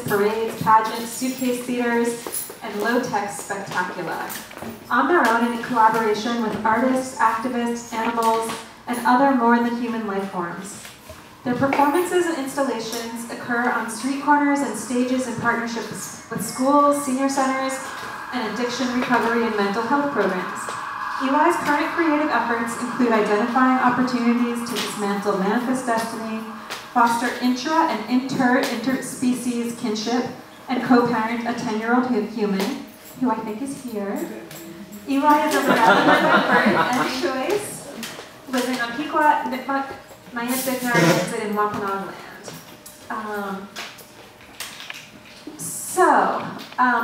parades, pageants, suitcase theaters, and low-tech spectaculah. On their own and in collaboration with artists, activists, animals, and other more-than-human life forms. Their performances and installations occur on street corners and stages in partnerships with schools, senior centers, and addiction recovery and mental health programs. Eli's current creative efforts include identifying opportunities to dismantle manifest destiny, foster intra and interspecies kinship, and co-parent a 10-year-old human, who I think is here. Eli is a Rhode Islander by birth and choice, living on Pequot, Nipmuc, Niantic, Narragansett, and Wampanoag land.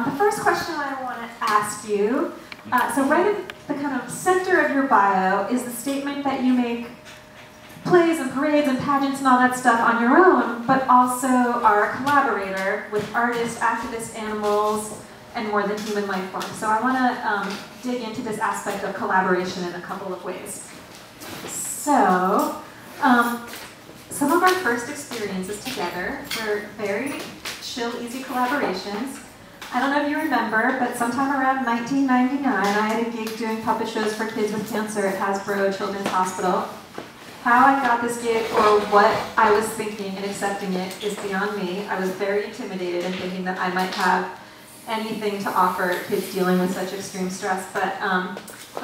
The first question I want to ask you, so right in the kind of center of your bio is the statement that you make plays and parades and pageants and all that stuff on your own, but also are a collaborator with artists, activists, animals, and more than human life forms. So I want to dig into this aspect of collaboration in a couple of ways. So, some of our first experiences together were very chill, easy collaborations. I don't know if you remember, but sometime around 1999, I had a gig doing puppet shows for kids with cancer at Hasbro Children's Hospital. How I got this gig or what I was thinking and accepting it is beyond me. I was very intimidated and thinking that I might have anything to offer kids dealing with such extreme stress, but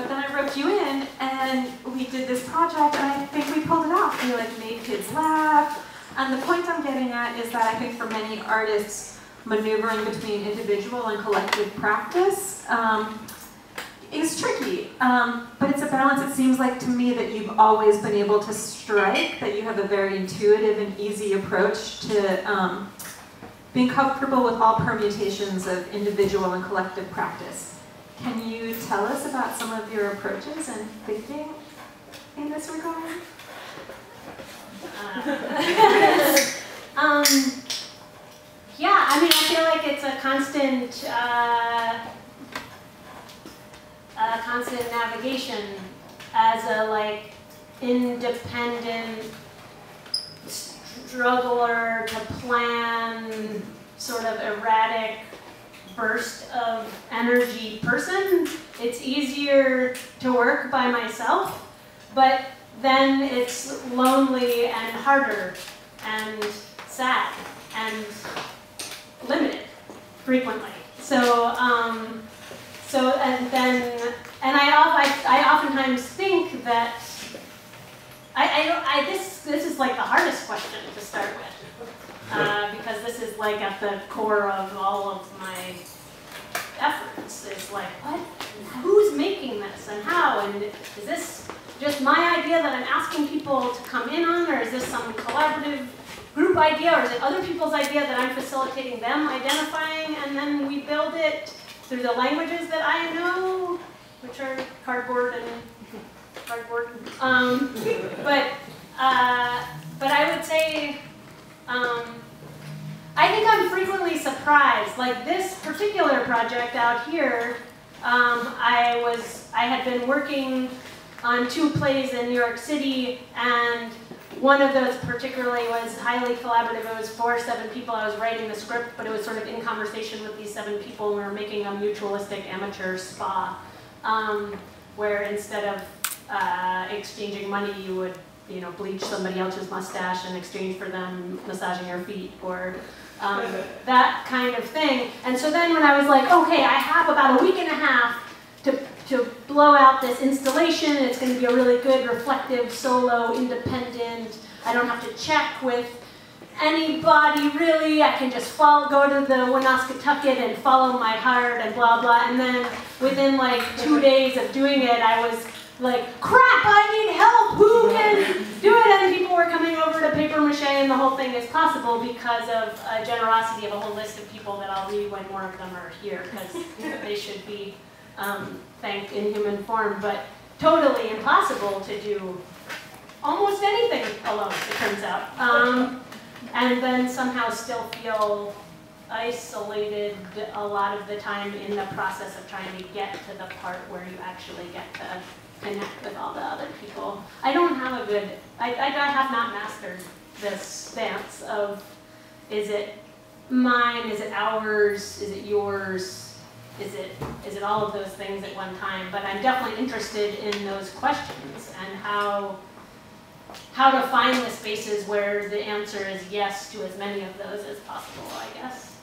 then I roped you in and we did this project and I think we pulled it off. We made kids laugh. And the point I'm getting at is that I think for many artists, maneuvering between individual and collective practice is tricky. But it's a balance, it seems like to me, that you've always been able to strike, that you have a very intuitive and easy approach to being comfortable with all permutations of individual and collective practice. Can you tell us about some of your approaches and thinking in this regard? Yeah, I mean, I feel like it's a constant navigation as a independent struggler to plan, sort of erratic burst of energy person. It's easier to work by myself, but then it's lonely and harder and sad and limited frequently. I oftentimes think that this is like the hardest question to start with, because this is like at the core of all of my efforts. It's like, who's making this and how, and is this just my idea that I'm asking people to come in on, or is this some collaborative group idea, or is it other people's idea that I'm facilitating them identifying, and then we build it through the languages that I know, which are cardboard and cardboard. But I would say, I think I'm frequently surprised. Like this particular project out here, I had been working on 2 plays in New York City, and one of those particularly was highly collaborative. It was 4 or 7 people. I was writing the script, but it was sort of in conversation with these 7 people, and we were making a mutualistic amateur spa, where instead of exchanging money, you would bleach somebody else's mustache in exchange for them massaging your feet, or that kind of thing. And so then when I was like, okay, I have about a week and a half to blow out this installation. It's going to be a really good, reflective, solo, independent. I don't have to check with anybody, really. I can just go to the Woonasquatucket and follow my heart and blah, blah. And then within like 2 days of doing it, I was like, crap, I need help. Who can do it? And people were coming over to paper mache, and the whole thing is possible because of a generosity of a whole list of people that I'll read when more of them are here, because they should be thanked in human form, but totally impossible to do almost anything alone, it turns out. And then somehow still feel isolated a lot of the time in the process of trying to get to the part where you actually get to connect with all the other people. I don't have a good, I have not mastered this dance of, is it mine? Is it ours? Is it yours? Is it all of those things at one time? But I'm definitely interested in those questions and how to find the spaces where the answer is yes to as many of those as possible, I guess.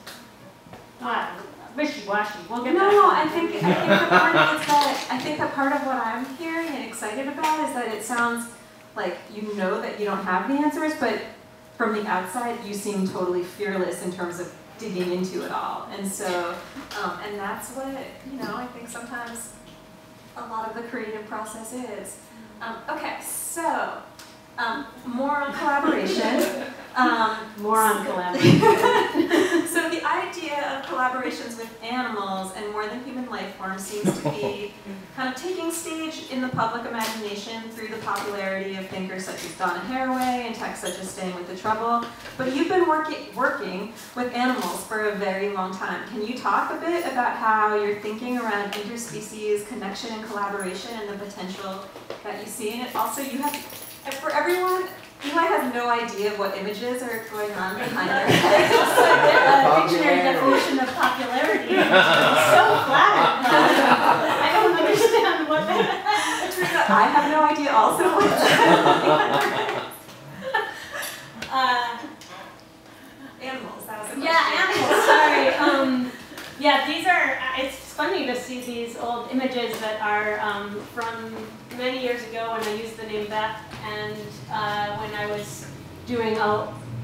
Wishy-washy. We'll get that. No, I think the part is that I think that part of what I'm hearing and excited about is that it sounds like you know that you don't have the answers, but from the outside you seem totally fearless in terms of digging into it all. And so, and that's what, I think sometimes a lot of the creative process is. Okay, so more on collaboration. More on collaboration. So the idea of collaborations with animals and more than human life forms seems to be kind of taking stage in the public imagination through the popularity of thinkers such as Donna Haraway and texts such as Staying with the Trouble. But you've been working with animals for a very long time. Can you talk a bit about how you're thinking around interspecies connection and collaboration and the potential that you see in it? Also, you have, for everyone, Eli has no idea what images are going on behind their head. It's a dictionary definition of popularity. I'm so flattered. I don't understand what that. I have no idea also what animals. That was a question. Yeah, animals. Sorry. Yeah, these are. It's funny to see these old images that are from many years ago when I used the name Beth, and when I was doing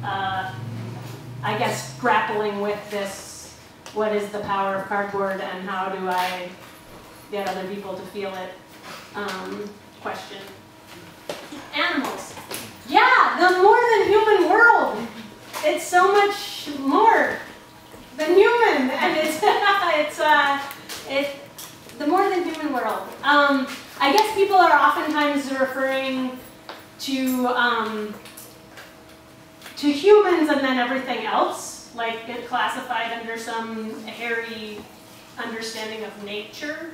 I guess grappling with this, what is the power of cardboard and how do I get other people to feel it question. Animals. Yeah, the more than human world. It's so much more than human, and it's the more than human world. I guess people are oftentimes referring to humans and then everything else, like get classified under some hairy understanding of nature,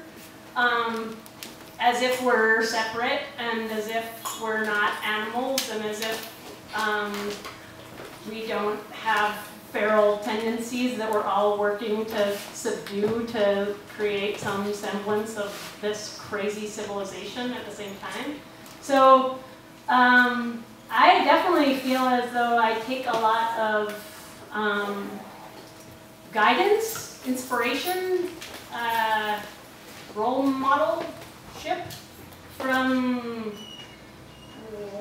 as if we're separate and as if we're not animals and as if we don't have feral tendencies that we're all working to subdue to create some semblance of this crazy civilization at the same time. So I definitely feel as though I take a lot of guidance, inspiration, role modelship from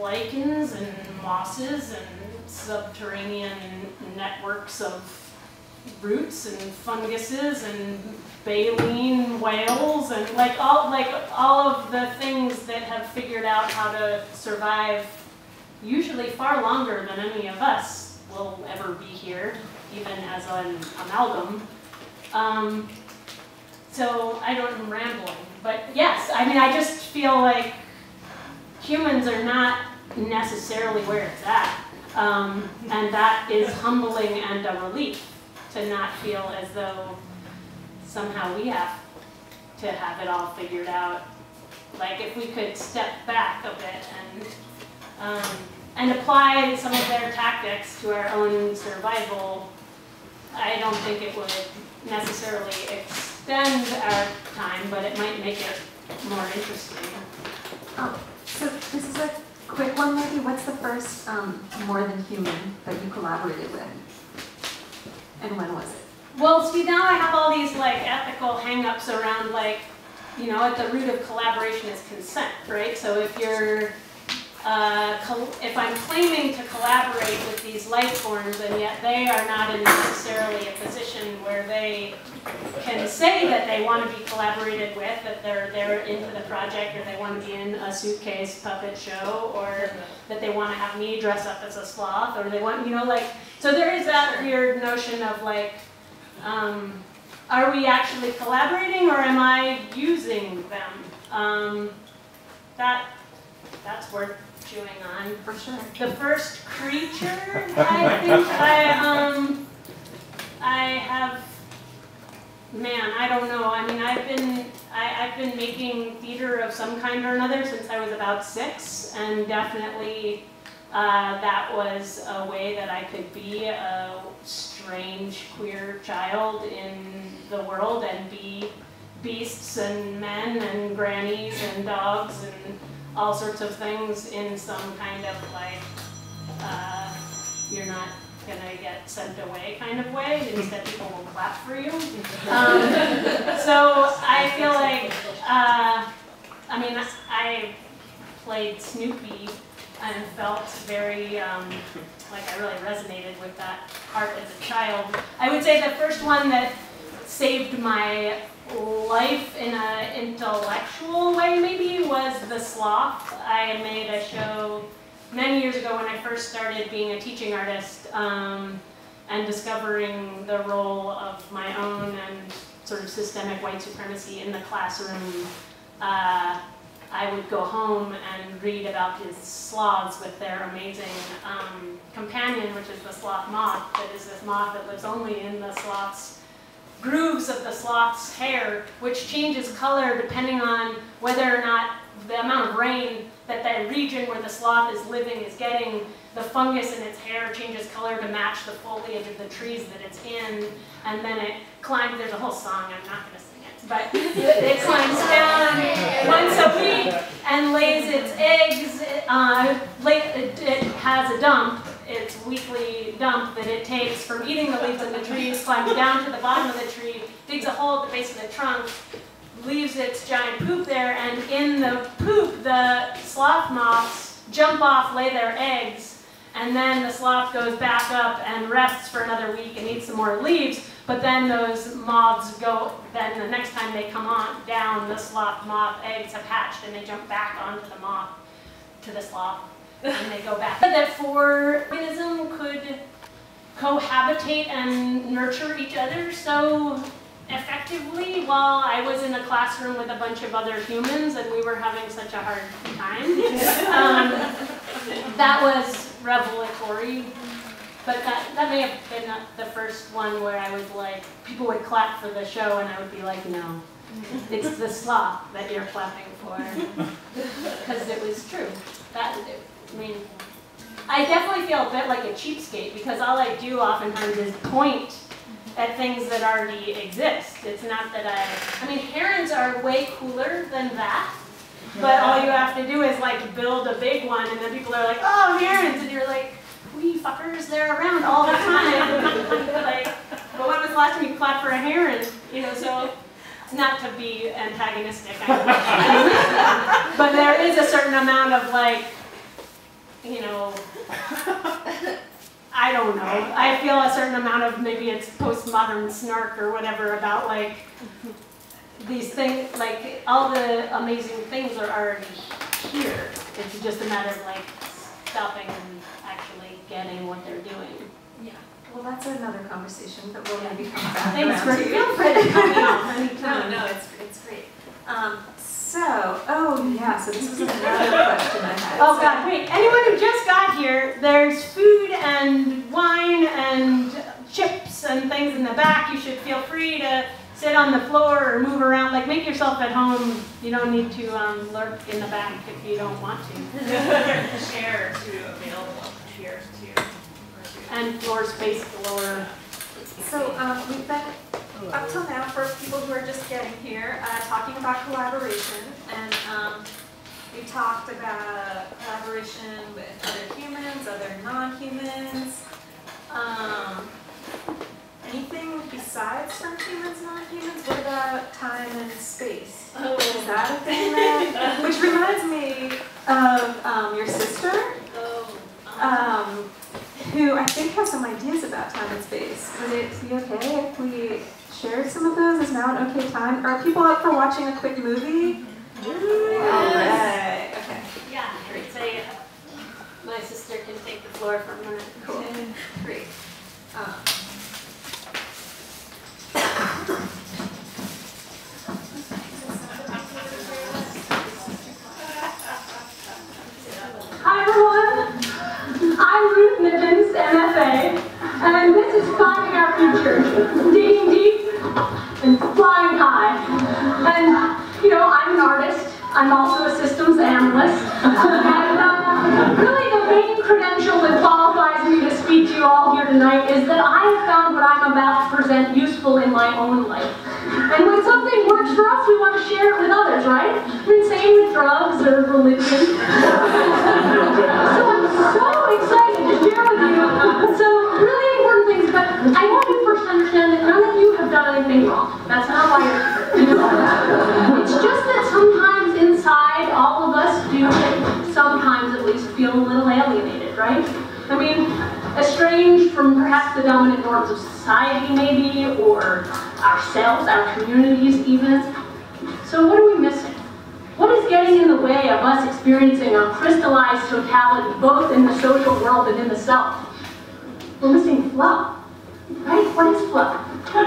lichens and mosses and subterranean networks of roots and funguses and baleen whales and all of the things that have figured out how to survive usually far longer than any of us will ever be here, even as an amalgam. So I'm rambling, but yes, I mean, I just feel like humans are not necessarily where it's at. And that is humbling and a relief to not feel as though somehow we have to have it all figured out. Like if we could step back a bit and apply some of their tactics to our own survival, I don't think it would necessarily extend our time, but it might make it more interesting. So this is a quick one maybe. What's the first more than human that you collaborated with? And when was it? Well, see, now I have all these like ethical hang-ups around at the root of collaboration is consent, right? So if you're, if I'm claiming to collaborate with these life forms and yet they are not in necessarily a position where they can say that they want to be collaborated with, that they're into the project, or they want to be in a suitcase puppet show, or that they want to have me dress up as a sloth, or they want, so there is that weird notion of are we actually collaborating or am I using them? That's worth chewing on. For sure. The first creature, I think I have, man, I don't know. I mean, I've been making theater of some kind or another since I was about 6, and definitely that was a way that I could be a strange queer child in the world and be beasts and men and grannies and dogs and all sorts of things in some kind of like, you're not gonna get sent away kind of way. Instead, people will clap for you. So I feel like, I mean, I played Snoopy and felt very, like I really resonated with that part as a child. I would say the first one that saved my life in an intellectual way maybe was The Sloth. I made a show many years ago when I first started being a teaching artist and discovering the role of my own and sort of systemic white supremacy in the classroom. I would go home and read about these sloths with their amazing companion, which is the sloth moth, that is this moth that lives only in the sloth's grooves of the sloth's hair, which changes color depending on whether or not the amount of rain that the region where the sloth is living is getting. The fungus in its hair changes color to match the foliage of the trees that it's in, and then it climbs. There's a whole song, I'm not going to sing it, but it climbs down once a week and lays its eggs. It has a dump, its weekly dump that it takes from eating the leaves of the trees, climbs down to the bottom of the tree, digs a hole at the base of the trunk, leaves its giant poop there, and in the poop, the sloth moths jump off, lay their eggs, and then the sloth goes back up and rests for another week and eats some more leaves, but then those moths go, then the next time they come on down, the sloth moth eggs have hatched and they jump back onto the moth, to the sloth, and they go back. That for organism could cohabitate and nurture each other so effectively while I was in a classroom with a bunch of other humans and we were having such a hard time. That was revelatory, but that may have been the first one where I was like, people would clap for the show and I would be like, no, it's the sloth that you're clapping for, because it was true. I mean, I definitely feel a bit like a cheapskate because all I do oftentimes is point at things that already exist. It's not that I mean, herons are way cooler than that, but all you have to do is like build a big one and then people are like, oh, herons, and you're like, wee fuckers, they're around all the time. Like, but when was the last time you clapped for a heron? You know, so it's not to be antagonistic, but there is a certain amount of like, you know, I don't know. I feel a certain amount of, maybe it's postmodern snark or whatever about like these things, like all the amazing things are already here. It's just a matter of like stopping and actually getting what they're doing. Yeah. Well, that's another conversation that we'll maybe come back Thanks around for to. feel free to come off anytime. No, it's great. Oh yeah, so this was another question I had. Oh God, wait, anyone who just got here, there's food and wine and chips and things in the back. You should feel free to sit on the floor or move around, like make yourself at home. You don't need to lurk in the back if you don't want to. Chairs too available, chairs too. And floor space galore. So we've been, up till now, for people who are just getting here, talking about collaboration, and we talked about collaboration with other humans, other non-humans. Anything besides from humans, non-humans? What about time and space? Oh. Is that a thing that, which reminds me of your sister, who I think has some ideas about time and space. Would it be okay if we shared some of those? Is now an okay time? Are people up for watching a quick movie? Yes. All right. Okay. Yeah, I'd say my sister can take the floor for a minute. Cool. Great. Hi everyone, I'm Ruth Nippens, MFA, and this is Finding Our Future, digging deep and flying high. And, you know, I'm an artist, I'm also a systems analyst, and really the main credential tonight is that I have found what I'm about to present useful in my own life. And when something works for us, we want to share it with others, right? I mean, same with drugs or religion. So I'm so excited to share with you some really important things, but I want you first to understand that none of you have done anything wrong. That's not why you're here. It's just that sometimes inside, all of us do, sometimes at least, feel a little alienated, right? I mean, estranged from perhaps the dominant norms of society, maybe, or ourselves, our communities, even. So what are we missing? What is getting in the way of us experiencing a crystallized totality, both in the social world and in the self? We're missing flow, right? What is flow?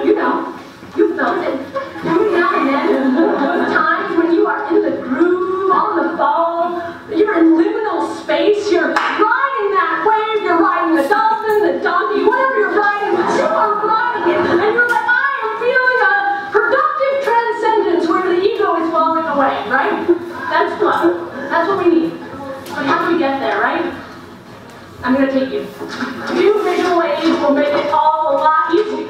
You know, you felt it. Every now and then, those times when you are in the groove, on the ball, you're in liminal space, you're riding that wave, you're riding the dolphin, the donkey, whatever you're riding, but you are riding it, and you're like, I am feeling a productive transcendence where the ego is falling away, right? That's flow. That's what we need. But how do we get there, right? I'm going to take you. Two visual aids will make it all a lot easier.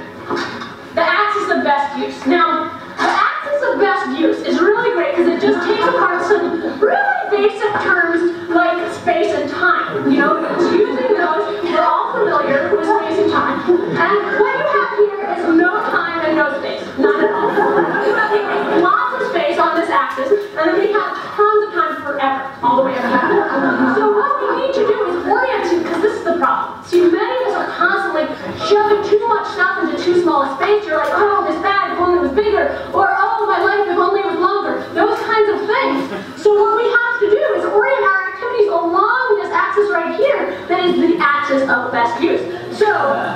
The axis of best use. Now, the axis of best use is really great because it just takes apart some really basic terms like space and time. You know, using those, we're all familiar with space and time. And what you have here is no time and no space. None at all. You have lots of space on this axis, and then we have tons of time forever, all the way up here. So what we need to do is orient you, because this is the problem. See, many of us are constantly shoving too much stuff into too small a space. You're like, oh, this bag, if only it was bigger, or oh, my life, if only it was longer. Those kinds of things. So what we have to do is orient our activities along this axis right here, that is the axis of best use. So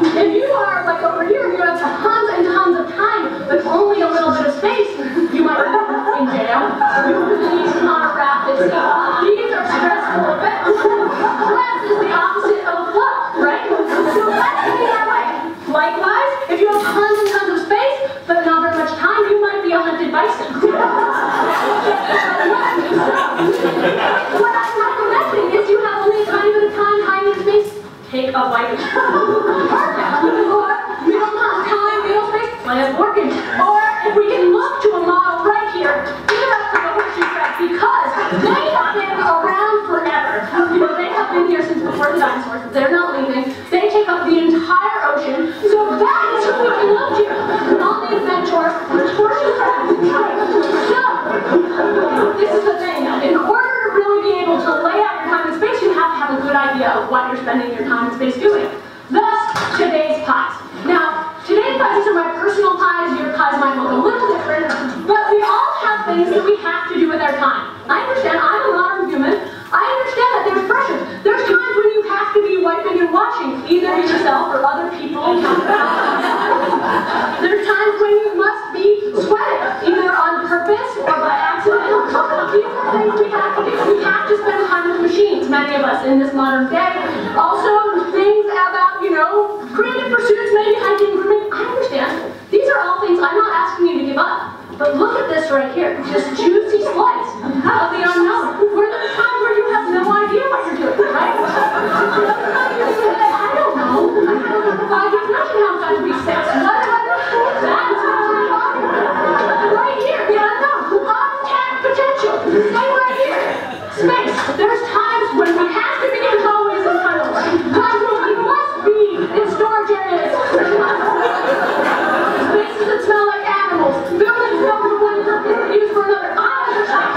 if you are like over here, you have tons and tons of time, but only a little bit of space, you might be in jail. You would leave on a raft at sea. These are stressful events. Stress is the opposite of flow, right? So let's be that way. Likewise, if you have tons and tons of space, but not very much time, you might be a hunted bison. What I'm recommending is you have only a tiny bit of time, tiny space, take a vitamin. Or you don't have time, you don't space, play a board game. Or if we can look to a model right here, think about the horseshoe track, because they have been around forever. You know, they have been here since before the dinosaurs. They're not leaving. They take up the entire ocean. So that is who we can look to. All the inventors, horseshoe tracks. So, this is the thing. In order to really be able to lay out your time and space, you have to have a good idea of what you're spending your time and space doing. Thus, today's pies. Now, today's pies, these are my personal pies. Your pies might look a little different, but we all have things that we have to do with our time. I understand. I'm a modern human. I understand that there's pressures. There's times when you have to be wiping and washing, either yourself or other people. There's times when you must be sweating, either on purpose or by accident. These are things we have to do. We have to spend time with machines, many of us in this modern day. Also, things about, you know, creative pursuits, maybe hiking, grooming. I understand. These are all things I'm not asking you to give up. But look at this right here, this juicy slice of the unknown. Where there's times where you have no idea what you're doing, right? I don't know. 5 years now, you have got to be 6. What do I know? That's what we're talking about. Right here, the unknown. Untapped potential. Stay right here. Space. There's times when we have to be in hallways and tunnels. Times when we must be in storage areas. Spaces that smell like animals. Buildings built for one purpose and used for another. I understand.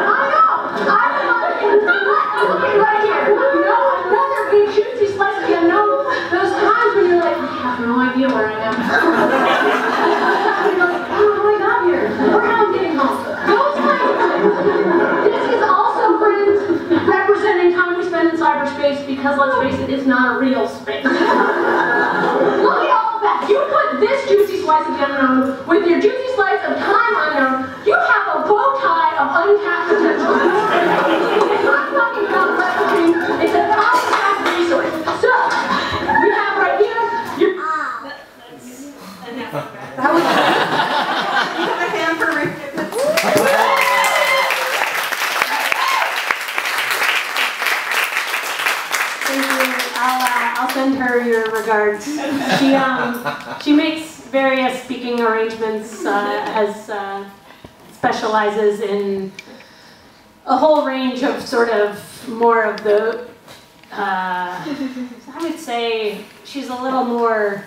I know. I'm looking right here. You know, another big juicy slice of the unknown. Those times when you're like, I have no idea where I am. You're like, I don't know how I got here. Or how I'm getting home. Those kinds of things. This is also, friends, representing time we spend in cyberspace, because let's face it, it's not a real space. Look at all of that. You put this juicy slice of the unknown with your juicy slice of time unknown, you have a bow tie of untapped potential. It's not talking about leveraging, it's an untapped resource. So, we have right here, your... That's enough. That was you have a hand for Rick. Thank you. I'll send her your regards. She makes various speaking arrangements, specializes in a whole range of sort of more of the, I would say she's a little more,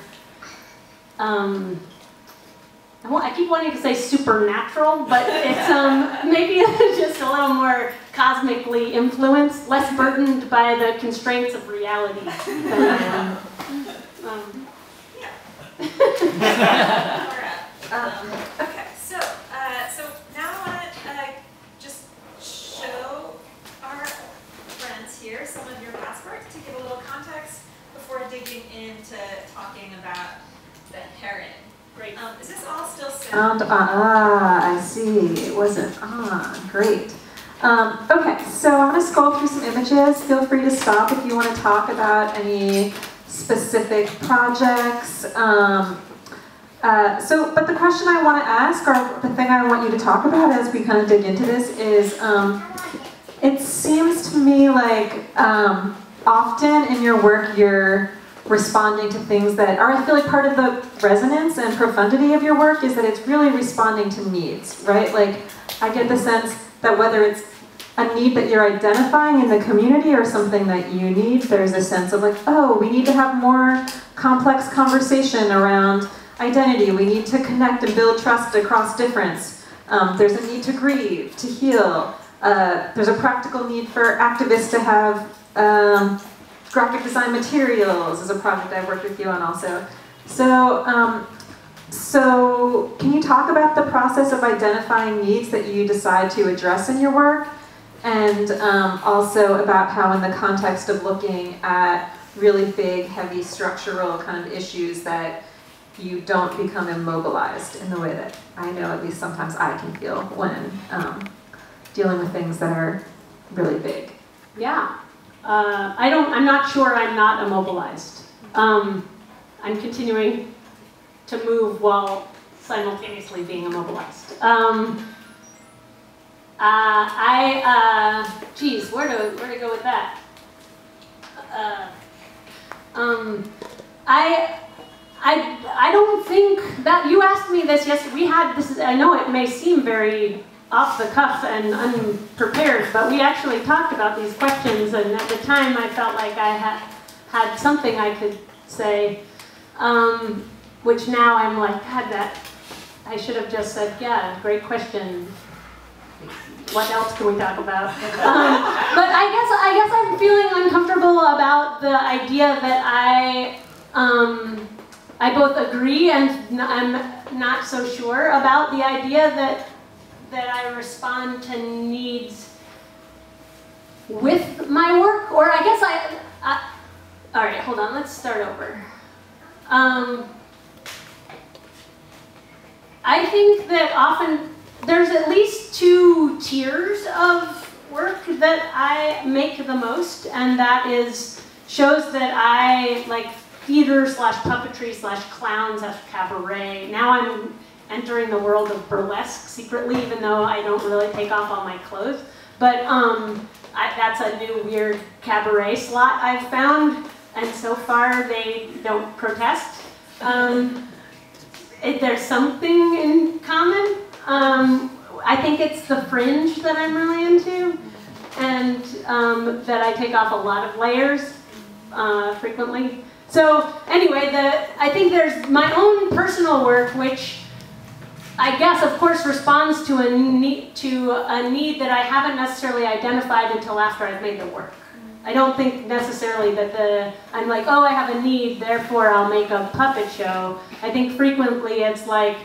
I keep wanting to say supernatural, but it's maybe just a little more cosmically influenced, less burdened by the constraints of reality than I am. Okay, so now I want to just show our friends here some of your past work to give a little context before digging into talking about the heron. Great. Is this all still sound? I see. It wasn't on. Great. Okay, so I'm going to scroll through some images. Feel free to stop if you want to talk about any specific projects. But the question I want to ask, or the thing I want you to talk about as we kind of dig into this is, it seems to me like often in your work you're responding to things that are, I feel like part of the resonance and profundity of your work is that it's really responding to needs, right? Like, I get the sense that whether it's a need that you're identifying in the community or something that you need, there's a sense of like, oh, we need to have more complex conversation around identity. We need to connect and build trust across difference. There's a need to grieve, to heal. There's a practical need for activists to have graphic design materials is a project I've worked with you on also. So can you talk about the process of identifying needs that you decide to address in your work? And also about how in the context of looking at really big, heavy structural kind of issues that you don't become immobilized in the way that I know at least sometimes I can feel when dealing with things that are really big. Yeah. I'm not sure I'm not immobilized. I'm continuing to move while simultaneously being immobilized. Geez, where to go with that? I don't think that, you asked me this yesterday, we had this, I know it may seem very off the cuff and unprepared, but we actually talked about these questions, and at the time I felt like I had something I could say, which now I'm like, God, that I should have just said, yeah, great question. What else can we talk about? But I guess I'm feeling uncomfortable about the idea that I both agree and I'm not so sure about the idea that I respond to needs with my work, or I guess all right, hold on, let's start over. I think that often there's at least two tiers of work that I make the most, and that is shows that I like theater / puppetry / clown / cabaret. Now I'm entering the world of burlesque secretly, even though I don't really take off all my clothes. But that's a new weird cabaret slot I've found, and so far they don't protest. There's something in common. I think it's the fringe that I'm really into, and that I take off a lot of layers frequently. So anyway, I think there's my own personal work, which I guess, of course, responds to a need that I haven't necessarily identified until after I've made the work. I don't think necessarily that I'm like, oh, I have a need, therefore I'll make a puppet show. I think frequently it's like,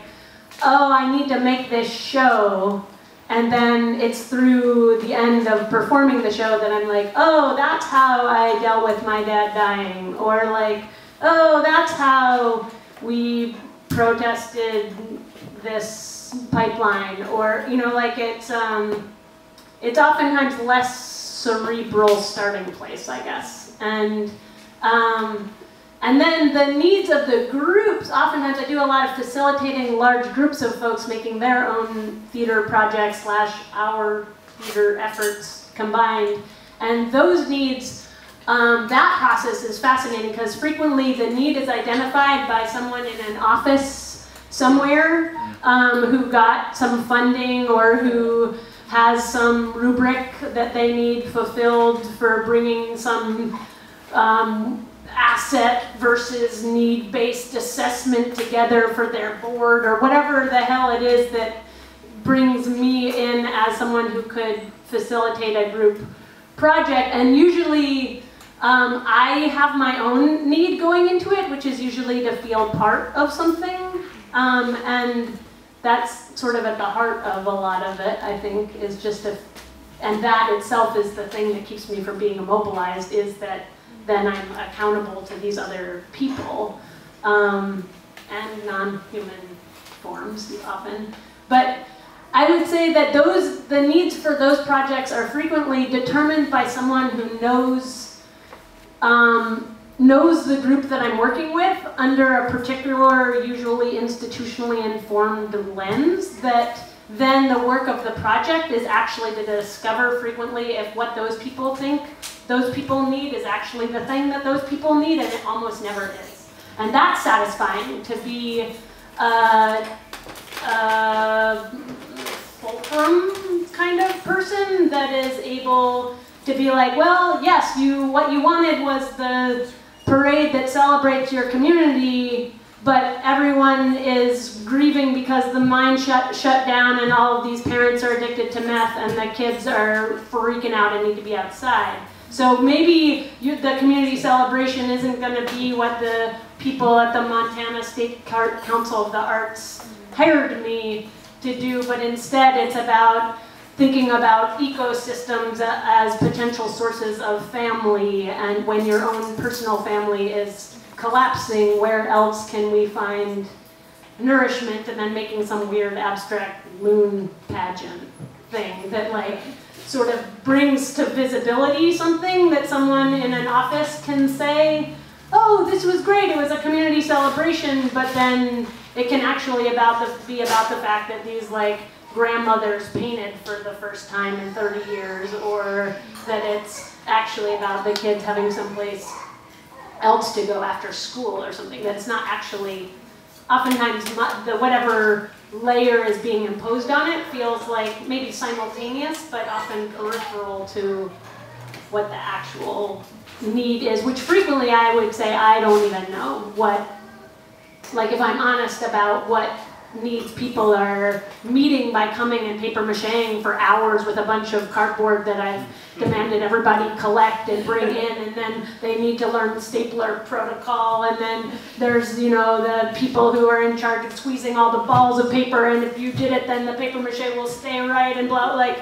oh, I need to make this show, and then it's through the end of performing the show that I'm like, oh, that's how I dealt with my dad dying, or like, oh, that's how we protested this pipeline, or, you know, like it's oftentimes less cerebral starting place, I guess. And then the needs of the groups, oftentimes I do a lot of facilitating large groups of folks making their own theater projects / our theater efforts combined. And those needs that process is fascinating because frequently the need is identified by someone in an office somewhere who got some funding or who has some rubric that they need fulfilled for bringing some asset versus need-based assessment together for their board or whatever the hell it is that brings me in as someone who could facilitate a group project. And usually I have my own need going into it, which is usually to feel part of something. And that's sort of at the heart of a lot of it, I think, is just and that itself is the thing that keeps me from being immobilized, is that then I'm accountable to these other people, and non-human forms often. But I would say that the needs for those projects are frequently determined by someone who knows the group that I'm working with under a particular, usually institutionally informed lens, that then the work of the project is actually to discover frequently if what those people think those people need is actually the thing that those people need, and it almost never is. And that's satisfying, to be a fulcrum kind of person that is able to be like, well, yes, what you wanted was the parade that celebrates your community, but everyone is grieving because the mine shut down and all of these parents are addicted to meth and the kids are freaking out and need to be outside. So maybe the community celebration isn't going to be what the people at the Montana State Council of the Arts hired me to do, but instead it's about thinking about ecosystems as potential sources of family, and when your own personal family is collapsing, where else can we find nourishment, and then making some weird abstract moon pageant thing that like sort of brings to visibility something that someone in an office can say, oh, this was great, it was a community celebration, but then it can actually be about the fact that these like grandmothers painted for the first time in 30 years, or that it's actually about the kids having someplace else to go after school or something. That it's not actually, oftentimes whatever layer is being imposed on it feels like maybe simultaneous, but often peripheral to what the actual need is, which frequently I would say I don't even know what, like if I'm honest about what needs people are meeting by coming and paper macheing for hours with a bunch of cardboard that I've demanded everybody collect and bring in, and then they need to learn the stapler protocol, and then there's, you know, the people who are in charge of squeezing all the balls of paper, and if you did it then the paper mache will stay right, and blah, like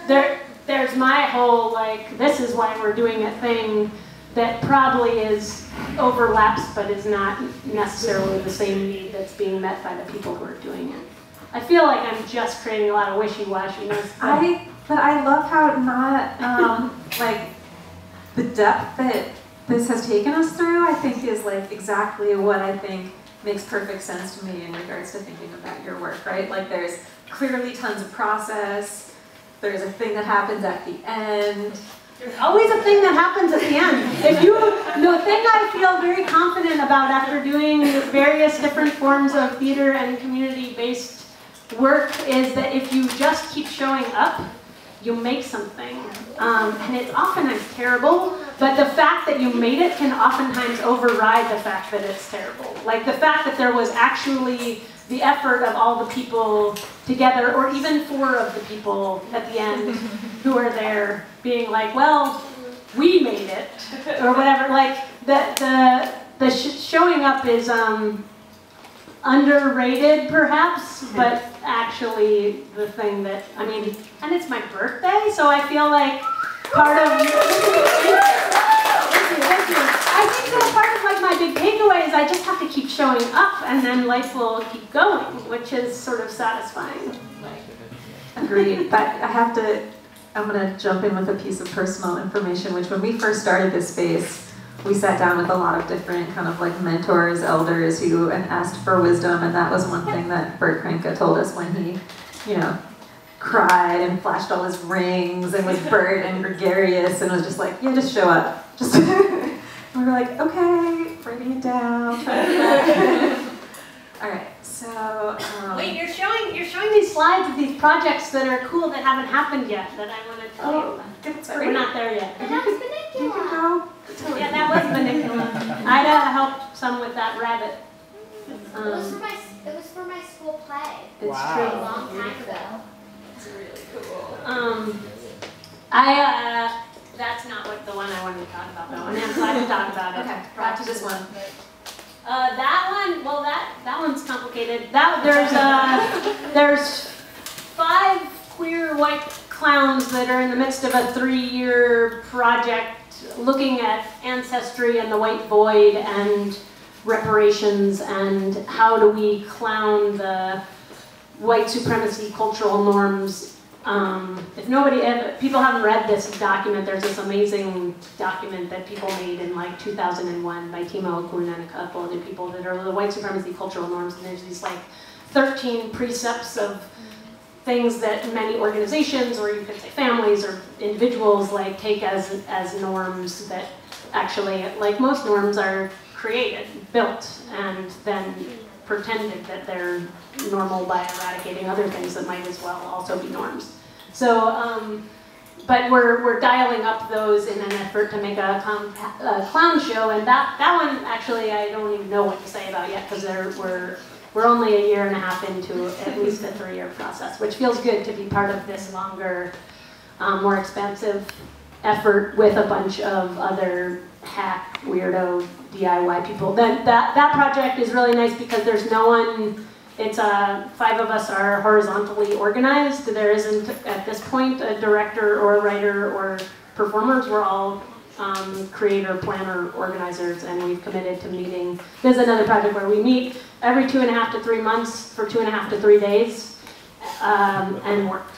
there's my whole like, this is why we're doing a thing that probably overlaps but is not necessarily the same need that's being met by the people who are doing it. I feel like I'm just creating a lot of wishy-washiness. But I love how not, like, the depth that this has taken us through, I think is like exactly what I think makes perfect sense to me in regards to thinking about your work, right? Like there's clearly tons of process, there's a thing that happens at the end. There's always a thing that happens at the end. The thing I feel very confident about after doing various different forms of theater and community-based work is that if you just keep showing up, you make something. And it's oftentimes terrible, but the fact that you made it can oftentimes override the fact that it's terrible. Like the fact that there was actually the effort of all the people together, or even 4 of the people at the end who are there being like, well, we made it, or whatever. Like the showing up is underrated perhaps, but actually the thing that, I mean, and it's my birthday, so I feel like part of, thank you. I think so part of like my big takeaway is I just have to keep showing up, and then life will keep going, which is sort of satisfying. Agreed, but I'm gonna jump in with a piece of personal information, which when we first started this space, we sat down with a lot of different kind of like mentors, elders who and asked for wisdom, and that was one thing that Bert Kranke told us when he, you know, cried and flashed all his rings and was Bert and gregarious and was just like, yeah, just show up. Just and we were like, okay, writing it down. All right, so. Wait, you're showing these slides of these projects that are cool that haven't happened yet that I want to tell you about. That's But we're not there yet. And that's You can spectaculah. go. Yeah, that was Manicola. Ida helped some with that rabbit. It was for my school play. It's A true. long time ago. It's really cool. That's not what the one I wanted to talk about though. And I'm glad to talk about it. Okay, back to this one. That one, well, that one's complicated. There's 5 queer white clowns that are in the midst of a 3-year project looking at ancestry and the white void and reparations and how do we clown the white supremacy cultural norms. If people haven't read this document, there's this amazing document that people made in like 2001 by Timo Kuhn and a couple other people that are the white supremacy cultural norms, and there's these like 13 precepts of things that many organizations, or you could say families or individuals, like take as norms that actually, like most norms, are created, built, and then pretended that they're normal by eradicating other things that might as well also be norms. So, but we're dialing up those in an effort to make a clown show, and that one actually I don't even know what to say about yet because we're only a year and a half into at least a 3-year process, which feels good to be part of this longer, more expansive effort with a bunch of other hack, weirdo, DIY people. That project is really nice because there's no one. It's 5 of us are horizontally organized. There isn't at this point a director or a writer or performers. We're all creator, planner, organizers, and we've committed to meeting. There's another project where we meet every 2.5 to 3 months for 2.5 to 3 days and work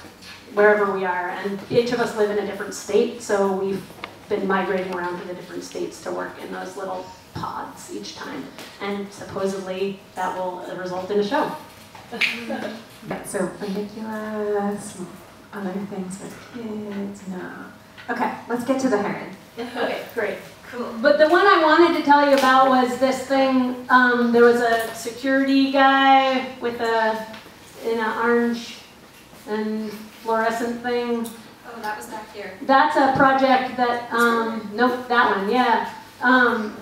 wherever we are. And each of us live in a different state, so we've been migrating around to the different states to work in those little pods each time. And supposedly that will result in a show. So ridiculous, other things with kids, no. Okay, let's get to the heron. Okay, great. Cool. But the one I wanted to tell you about was this thing. There was a security guy with in an orange and fluorescent thing. Oh, that was back here. That's a project that, nope, that one, yeah.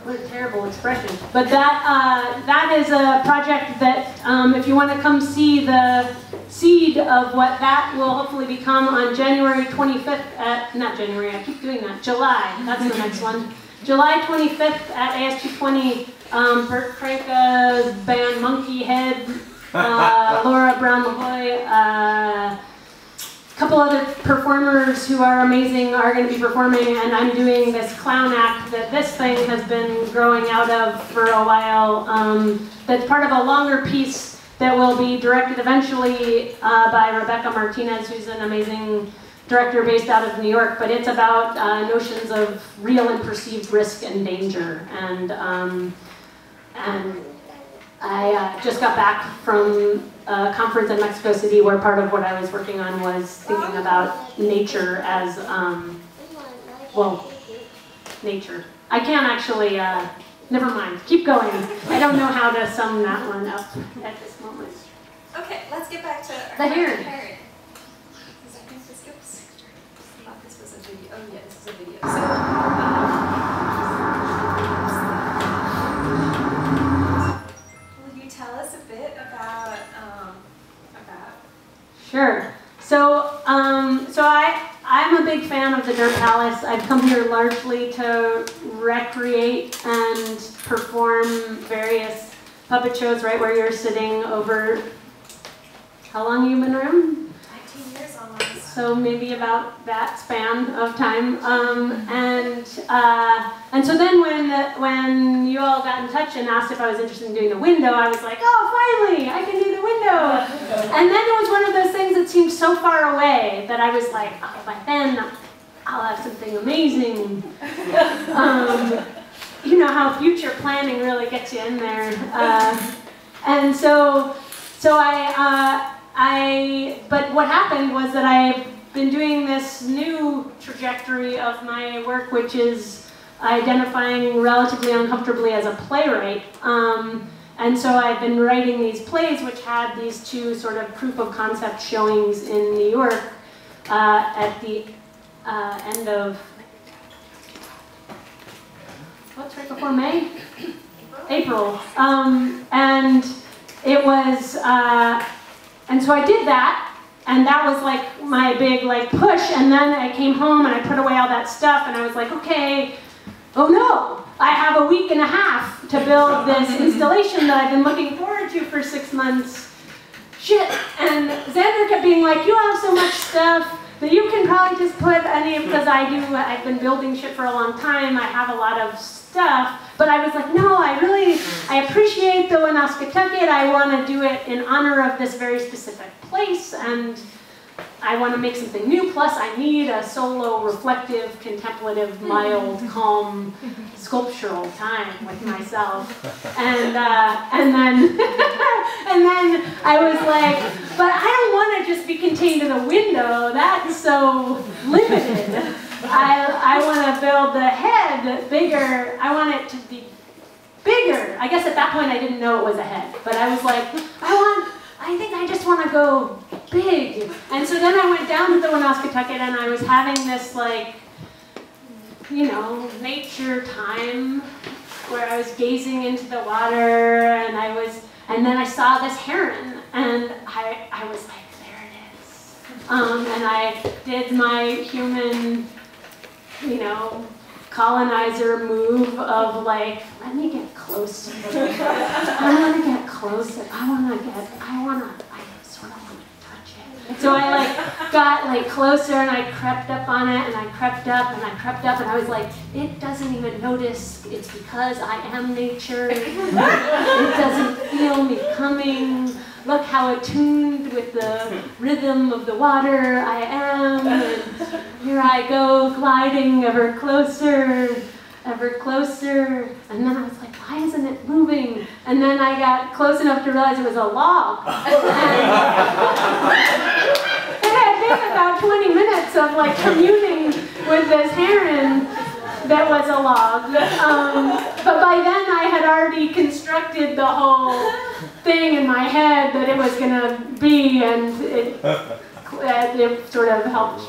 What a terrible expression. But that is a project that, if you want to come see the seed of what that will hopefully become on January 25th not January, I keep doing that, July, that's the next one. July 25th at AS220, Bert Franca's band Monkey Head, Laura Brown-LaVoy, couple other performers who are amazing are going to be performing, and I'm doing this clown act that this thing has been growing out of for a while. That's part of a longer piece that will be directed eventually by Rebecca Martinez, who's an amazing director based out of New York, but it's about notions of real and perceived risk and danger. And I just got back from a conference in Mexico City where part of what I was working on was thinking about nature as, well, nature. I can't actually, never mind, keep going. I don't know how to sum that one up at this moment. Okay, let's get back to The heron. I thought this was a video. Oh yeah, this is a video. So, will you tell us a bit about Sure. So, I'm a big fan of the Dirt Palace. I've come here largely to recreate and perform various puppet shows right where you're sitting over, how long have you been around? 19 years almost. So maybe about that span of time. And so then when you all got in touch and asked if I was interested in doing the window, I was like, oh, finally, I can do the window. And then it was one of those things that seemed so far away that I was like, oh, by then I'll have something amazing. You know how future planning really gets you in there. And so but what happened was that I've been doing this new trajectory of my work, which is identifying relatively uncomfortably as a playwright. And so I've been writing these plays which had these two sort of proof of concept showings in New York at the end of, what's right before May? April. And it was, and so I did that. And that was like my big like push, and then I came home and I put away all that stuff and I was like, okay, oh no, I have a week and a half to build this installation that I've been looking forward to for 6 months. Shit, and Xander kept being like, you have so much stuff that you can probably just put any, because I've been building shit for a long time, I have a lot of stuff, but I was like, no, I appreciate the Woonasquatucket, I want to do it in honor of this very specific place, and I want to make something new, plus I need a solo, reflective, contemplative, mild, calm, sculptural time with myself. And then I was like, but I don't want to just be contained in a window, that's so limited. I want to build the head bigger, I want it to be bigger. I guess at that point I didn't know it was a head, but I was like, I think I just want to go big. And so then I went down to the Woonasquatucket and I was having this like, you know, nature time where I was gazing into the water and then I saw this heron and I was like, there it is. And I did my human, you know, colonizer move of like, let me get close to it. I want to get closer. I sort of want to touch it. So I like got like closer and I crept up on it and I crept up and I crept up and I was like, it doesn't even notice. It's because I am nature. It doesn't feel me coming. Look how attuned with the rhythm of the water I am. And here I go, gliding ever closer, ever closer. And then I was like, why isn't it moving? And then I got close enough to realize it was a log. It had been about 20 minutes of like communing with this heron that was a log. But by then I had already constructed the whole thing in my head that it was going to be, and it sort of helped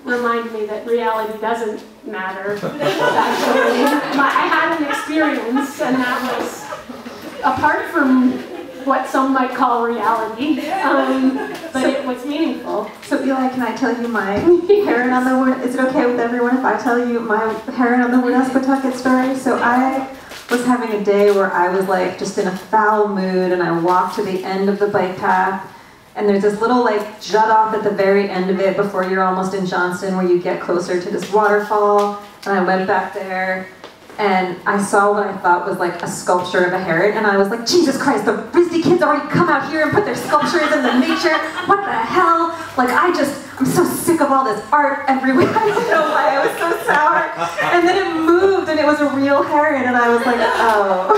remind me that reality doesn't matter. Actually, I had an experience, and that was apart from what some might call reality, but it was meaningful. So Eli, can I tell you my heron on the is it okay with everyone if I tell you my heron on the Woonasquatucket story? So I was having a day where I was like just in a foul mood and I walked to the end of the bike path and there's this little like jut off at the very end of it before you're almost in Johnston where you get closer to this waterfall, and I went back there and I saw what I thought was like a sculpture of a heron, and I was like, Jesus Christ, the RISD kids already come out here and put their sculptures in the nature, what the hell? Like I'm so sick of all this art everywhere. I don't know why I was so sour. And then it moved and it was a real heron and I was like, oh.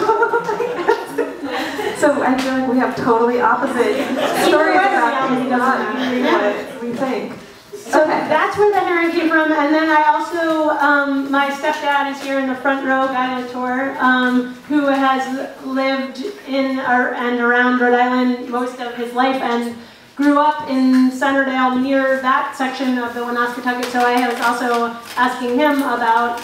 So I feel like we have totally opposite stories about not being what we think. So that's where the heron came from, and then I also, my stepdad is here in the front row, guy on the tour, who has lived in and around Rhode Island most of his life and grew up in Centerdale near that section of the Woonasquatucket, so I was also asking him about,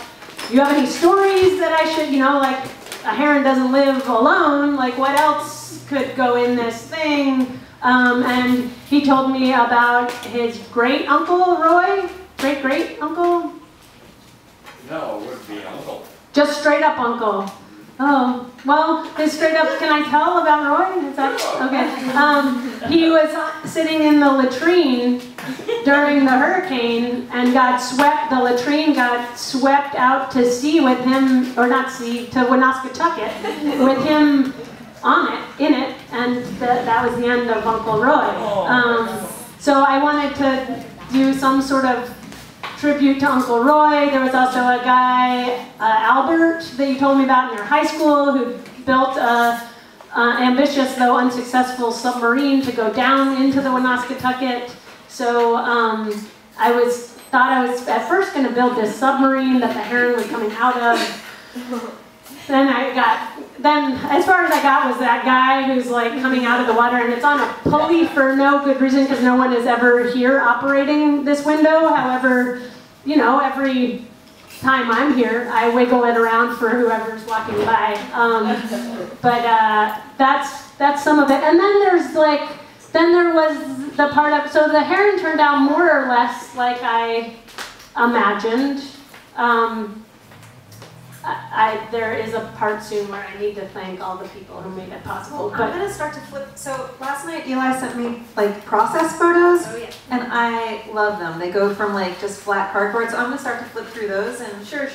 do you have any stories that I should, you know, like a heron doesn't live alone, like what else could go in this thing? And he told me about his great-uncle, Roy? Great-great-uncle? No, it would be uncle. Just straight-up uncle. Oh, well, his straight-up, can I tell about Roy? Is that, okay. He was sitting in the latrine during the hurricane and the latrine got swept out to sea with him, or not sea, to Woonasquatucket, with him in it, and that was the end of Uncle Roy. So I wanted to do some sort of tribute to Uncle Roy. There was also a guy, Albert, that you told me about in your high school, who built a ambitious though unsuccessful submarine to go down into the Woonasquatucket. So I was thought I was at first going to build this submarine that the heron was coming out of. Then as far as I got was that guy who's like coming out of the water, and it's on a pulley for no good reason because no one is ever here operating this window. However, you know, every time I'm here, I wiggle it around for whoever's walking by. But that's some of it. And then there was the part of, so the heron turned out more or less like I imagined. There is a part soon where I need to thank all the people who made it possible. Well, I'm gonna start to flip. So last night Eli sent me like process photos, and I love them. They go from like just flat cardboard. So I'm gonna start to flip through those and Sure.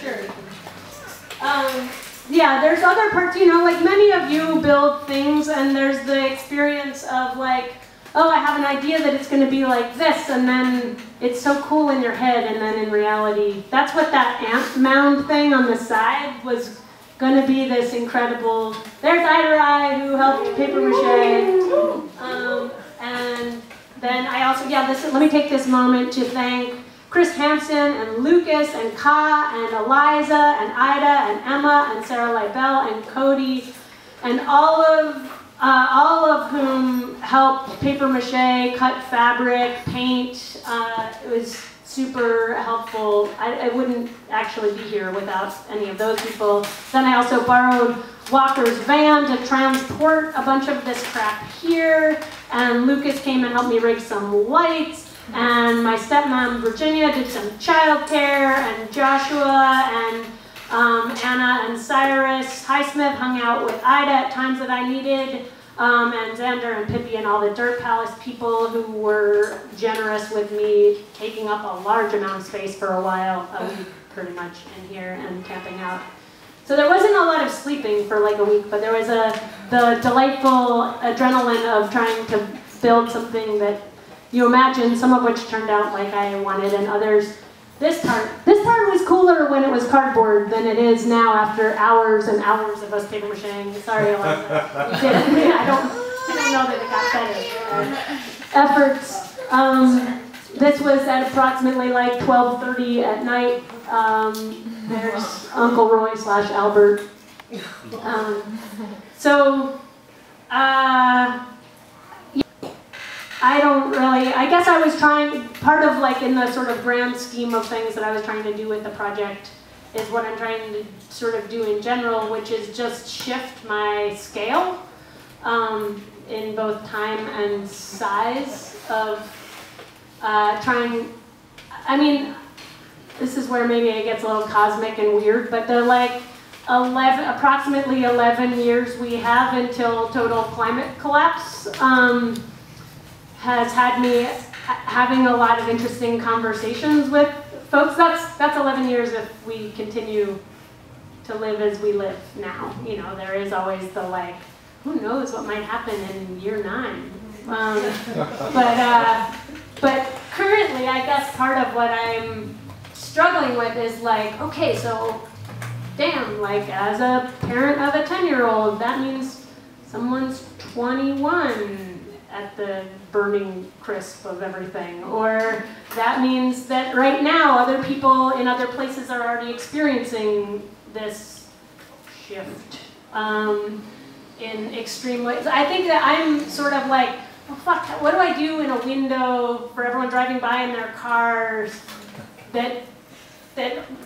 Yeah, there's other parts, you know, like many of you build things, and there's the experience of like, oh, I have an idea that it's going to be like this, and then it's so cool in your head, and then in reality, that's what that ant mound thing on the side was going to be, this incredible, there's Ida who helped paper mache, and then I also, let me take this moment to thank Chris Hampson and Lucas and Ka and Eliza and Ida and Emma and Sarah Leibel and Cody and all of whom helped paper mache, cut fabric, paint. It was super helpful. I wouldn't actually be here without any of those people. Then I also borrowed Walker's van to transport a bunch of this crap here, and Lucas came and helped me rig some lights. And my stepmom, Virginia, did some childcare, and Joshua and Anna and Cyrus Highsmith hung out with Ida at times that I needed, and Xander and Pippi and all the Dirt Palace people who were generous with me, taking up a large amount of space for a while, a week pretty much in here, and camping out. So there wasn't a lot of sleeping for like a week, but there was the delightful adrenaline of trying to build something that you imagine, some of which turned out like I wanted, and others. This part was cooler when it was cardboard than it is now after hours and hours of us paper macheing. Sorry, Eliza. You did. I don't know that it got better. Efforts. This was at approximately like 12:30 at night. There's Uncle Roy / Albert. I guess I was trying, part of like in the sort of grand scheme of things that I was trying to do with the project is what I'm trying to sort of do in general, which is just shift my scale in both time and size of this is where maybe it gets a little cosmic and weird, but they're like approximately 11 years we have until total climate collapse. Has had me having a lot of interesting conversations with folks. That's 11 years if we continue to live as we live now. You know, there is always the like, who knows what might happen in year 9. But currently, I guess part of what I'm struggling with is like, okay, so damn, like as a parent of a 10-year-old, that means someone's 21 at the burning crisp of everything. Or that means that right now other people in other places are already experiencing this shift in extreme ways. I think that I'm sort of like, oh fuck, what do I do in a window for everyone driving by in their cars that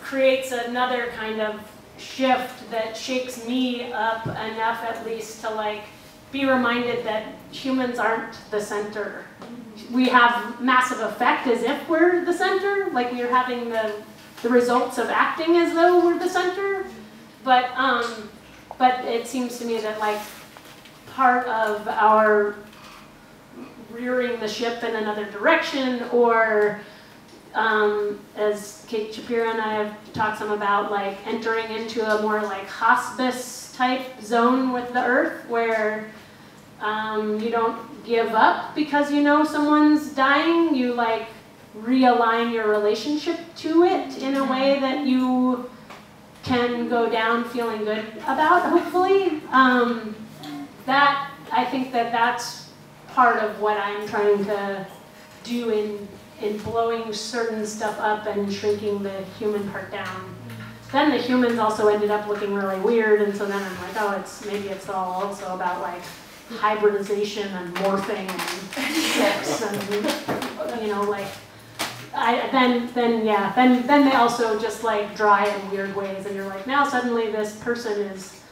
creates another kind of shift that shakes me up enough at least to like be reminded that humans aren't the center. We have massive effect as if we're the center, like we're having the results of acting as though we're the center. But it seems to me that like part of our rearing the ship in another direction, or as Kate Shapiro and I have talked some about, like entering into a more like hospice type zone with the earth where you don't give up because you know someone's dying. You like realign your relationship to it in a way that you can go down feeling good about, hopefully. I think that that's part of what I'm trying to do in blowing certain stuff up and shrinking the human part down. Then the humans also ended up looking really weird, and so then I'm like, oh, maybe it's all also about like hybridization and morphing and sex and, you know, like, then they also just like dry in weird ways, and you're like, now suddenly this person is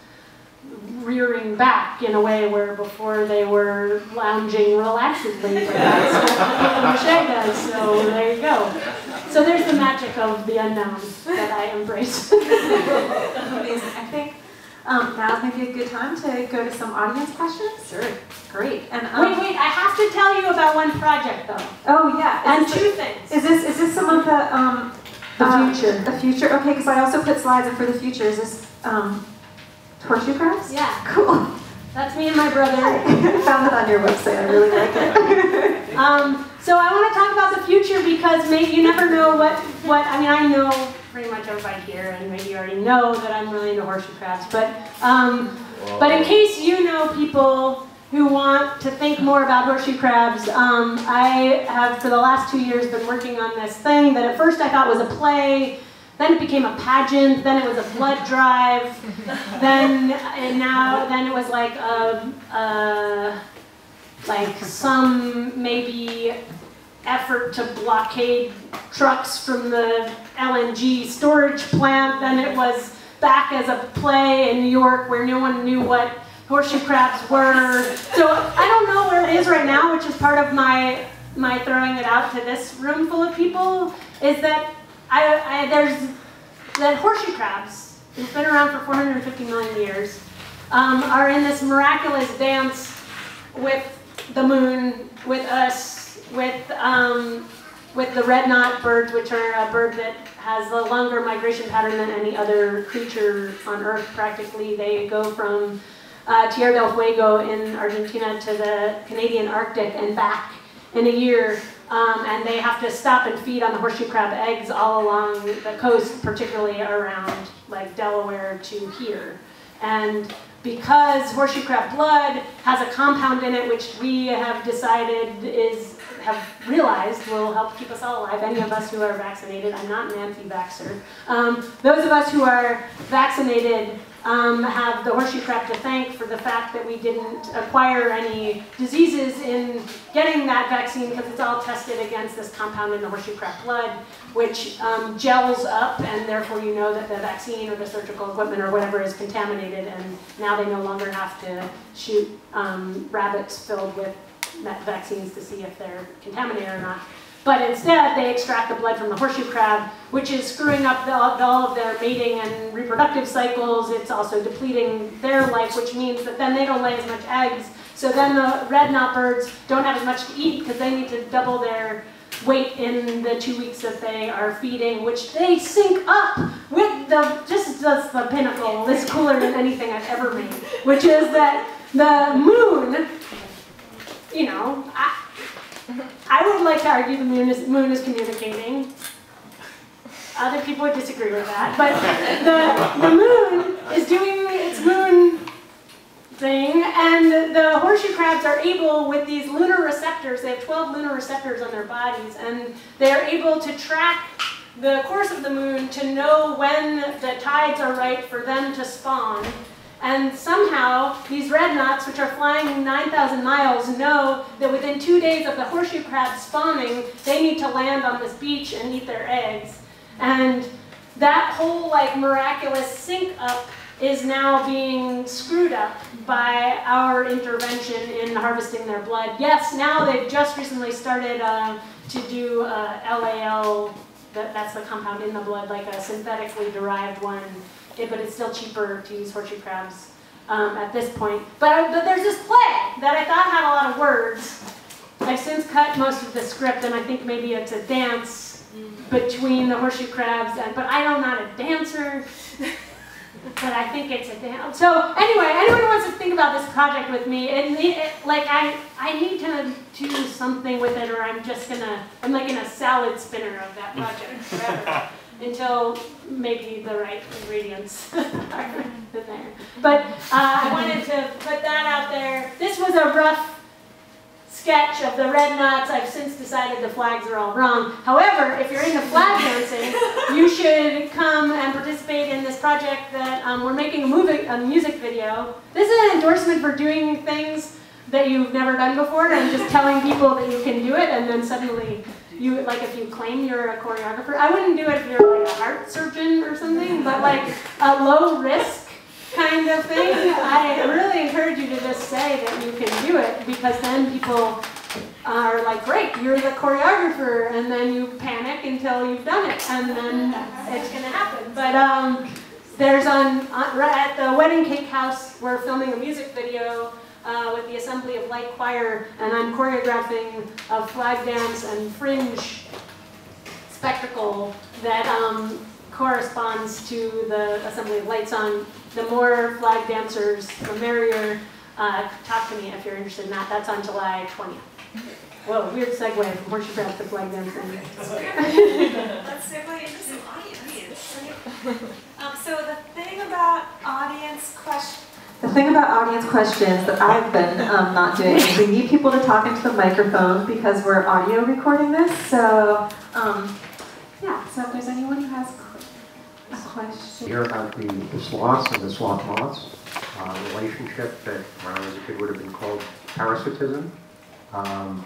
rearing back in a way where before they were lounging relaxedly. That's what mache does, so there you go. So there's the magic of the unknown that I embrace. Amazing. I think now's maybe a good time to go to some audience questions. Sure. Great. And wait, I have to tell you about one project though. Oh yeah. And two things. Is this some of the future? The future. Okay, because I also put slides in for the future. Is this horseshoe crabs? Yeah. Cool. That's me and my brother. I found it on your website. I really like it. So I want to talk about the future because maybe you never know what I mean, I know pretty much everybody here, and maybe you already know that I'm really into horseshoe crabs, but in case you know people who want to think more about horseshoe crabs, I have for the last 2 years been working on this thing that at first I thought was a play, then it became a pageant, then it was a blood drive, then it was like some maybe effort to blockade trucks from the LNG storage plant, then it was back as a play in New York where no one knew what horseshoe crabs were. So I don't know where it is right now, which is part of my throwing it out to this room full of people, is that that horseshoe crabs, who've been around for 450 million years, are in this miraculous dance with the moon, with us, with the red knot birds, which are a bird that has a longer migration pattern than any other creature on Earth practically. They go from Tierra del Fuego in Argentina to the Canadian Arctic and back in a year. And they have to stop and feed on the horseshoe crab eggs all along the coast, particularly around like Delaware to here. And because horseshoe crab blood has a compound in it which we have decided have realized will help keep us all alive, any of us who are vaccinated, I'm not an anti-vaxxer, those of us who are vaccinated have the horseshoe crab to thank for the fact that we didn't acquire any diseases in getting that vaccine because it's all tested against this compound in the horseshoe crab blood, which gels up, and therefore you know that the vaccine or the surgical equipment or whatever is contaminated, and now they no longer have to shoot rabbits filled with vaccines to see if they're contaminated or not. But instead, they extract the blood from the horseshoe crab, which is screwing up all of their mating and reproductive cycles. It's also depleting their life, which means that then they don't lay as much eggs. So then the red knot birds don't have as much to eat because they need to double their weight in the 2 weeks that they are feeding, which they sync up with just the pinnacle. This is cooler than anything I've ever made, which is that the moon, you know, I would like to argue the moon is communicating. Other people would disagree with that, but the moon is doing its moon thing, and the horseshoe crabs are able, with these lunar receptors, they have 12 lunar receptors on their bodies, and they're able to track the course of the moon to know when the tides are right for them to spawn. And somehow, these red knots, which are flying 9,000 miles, know that within 2 days of the horseshoe crab spawning, they need to land on this beach and eat their eggs. And that whole like miraculous sync up is now being screwed up by our intervention in harvesting their blood. Yes, now they've just recently started to do LAL, that's the compound in the blood, like a synthetically derived one. But it's still cheaper to use horseshoe crabs at this point. But there's this play that I thought had a lot of words. I've since cut most of the script, and I think maybe it's a dance between the horseshoe crabs. But I'm not a dancer, but I think it's a dance. So anyway, anyone who wants to think about this project with me, I need to do something with it, or I'm like in a salad spinner of that project forever. Until maybe the right ingredients are in there. But I wanted to put that out there. This was a rough sketch of the red nuts. I've since decided the flags are all wrong. However, if you're into flag dancing, you should come and participate in this project that we're making a music video. This is an endorsement for doing things that you've never done before and just telling people that you can do it, and then suddenly you, like, if you claim you're a choreographer, I wouldn't do it if you're like a heart surgeon or something, but like a low risk kind of thing, I really encourage you to just say that you can do it, because then people are like, great, you're the choreographer, and then you panic until you've done it, and then it's gonna happen. But there's at the Wedding Cake House, we're filming a music video with the Assembly of Light Choir, and I'm choreographing a flag dance and fringe spectacle that corresponds to the Assembly of Light song. The more flag dancers, the merrier. Talk to me if you're interested in that. That's on July 20th. Whoa, weird segue from horseshoe crab to flag dancing. Let's segue into some audience. So the thing about audience questions. The thing about audience questions that I've been not doing is we need people to talk into the microphone because we're audio recording this. So, yeah, so if there's anyone who has a question. Hear about the sloths and the sloth moths, relationship that when I was a kid would have been called parasitism. I'm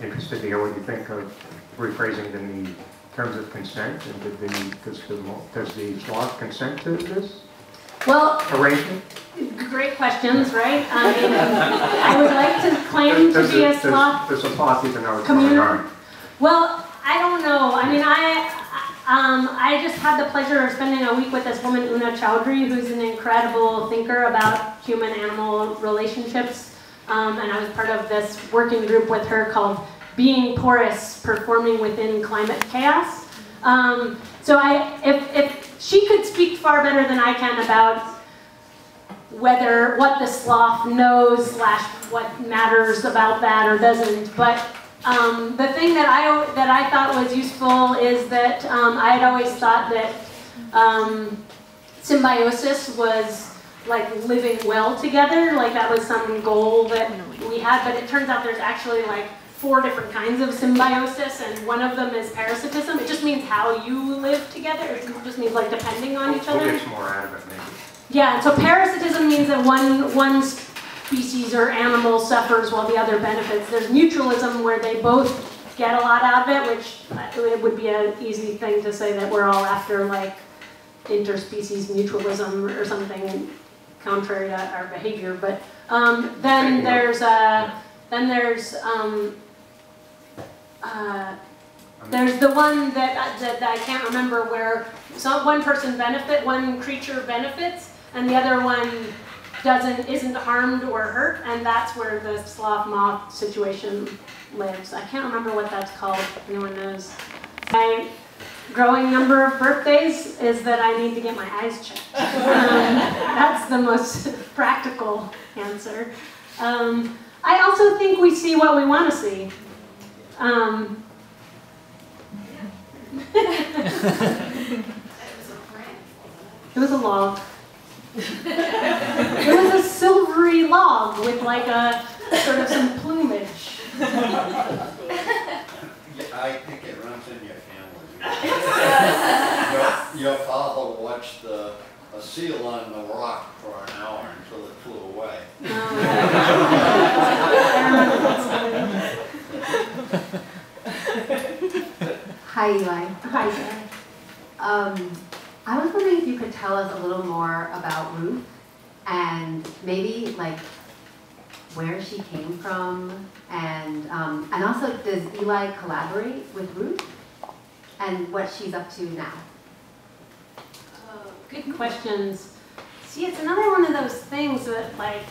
interested to hear what you think of rephrasing it in the terms of consent, and does the sloth consent to this? Well, arrangement? Great questions, right? I mean, I would like to claim to be a sloth. There's a sloth even though it's going on. Well, I don't know. I mean, I just had the pleasure of spending a week with this woman, Una Chowdhury, who's an incredible thinker about human-animal relationships. And I was part of this working group with her called Being Porous, Performing Within Climate Chaos. So if she could speak far better than I can about what the sloth knows / what matters about that or doesn't. But the thing that I thought was useful is that I had always thought that symbiosis was like living well together, like that was some goal that we had, but it turns out there's actually like 4 different kinds of symbiosis, and one of them is parasitism. It just means how you live together. It just means like depending on each other. Who gets more out of it, maybe? Yeah, and so parasitism means that one species or animal suffers while the other benefits. There's mutualism where they both get a lot out of it, which it would be an easy thing to say that we're all after like interspecies mutualism or something contrary to our behavior. But then there's the one that I can't remember where one creature benefits and the other one isn't harmed or hurt, and that's where the sloth moth situation lives. I can't remember what that's called, if anyone knows. My growing number of birthdays is that I need to get my eyes checked. That's the most practical answer. I also think we see what we want to see. It was a log. It was a silvery log with like a sort of some plumage. I think it runs in your family. Your father watched a seal on the rock for an hour until it flew away. Hi, Eli. Hi, Sarah. I was wondering if you could tell us a little more about Ruth and maybe like where she came from, and also does Eli collaborate with Ruth and what she's up to now? Good questions. See, it's another one of those things that like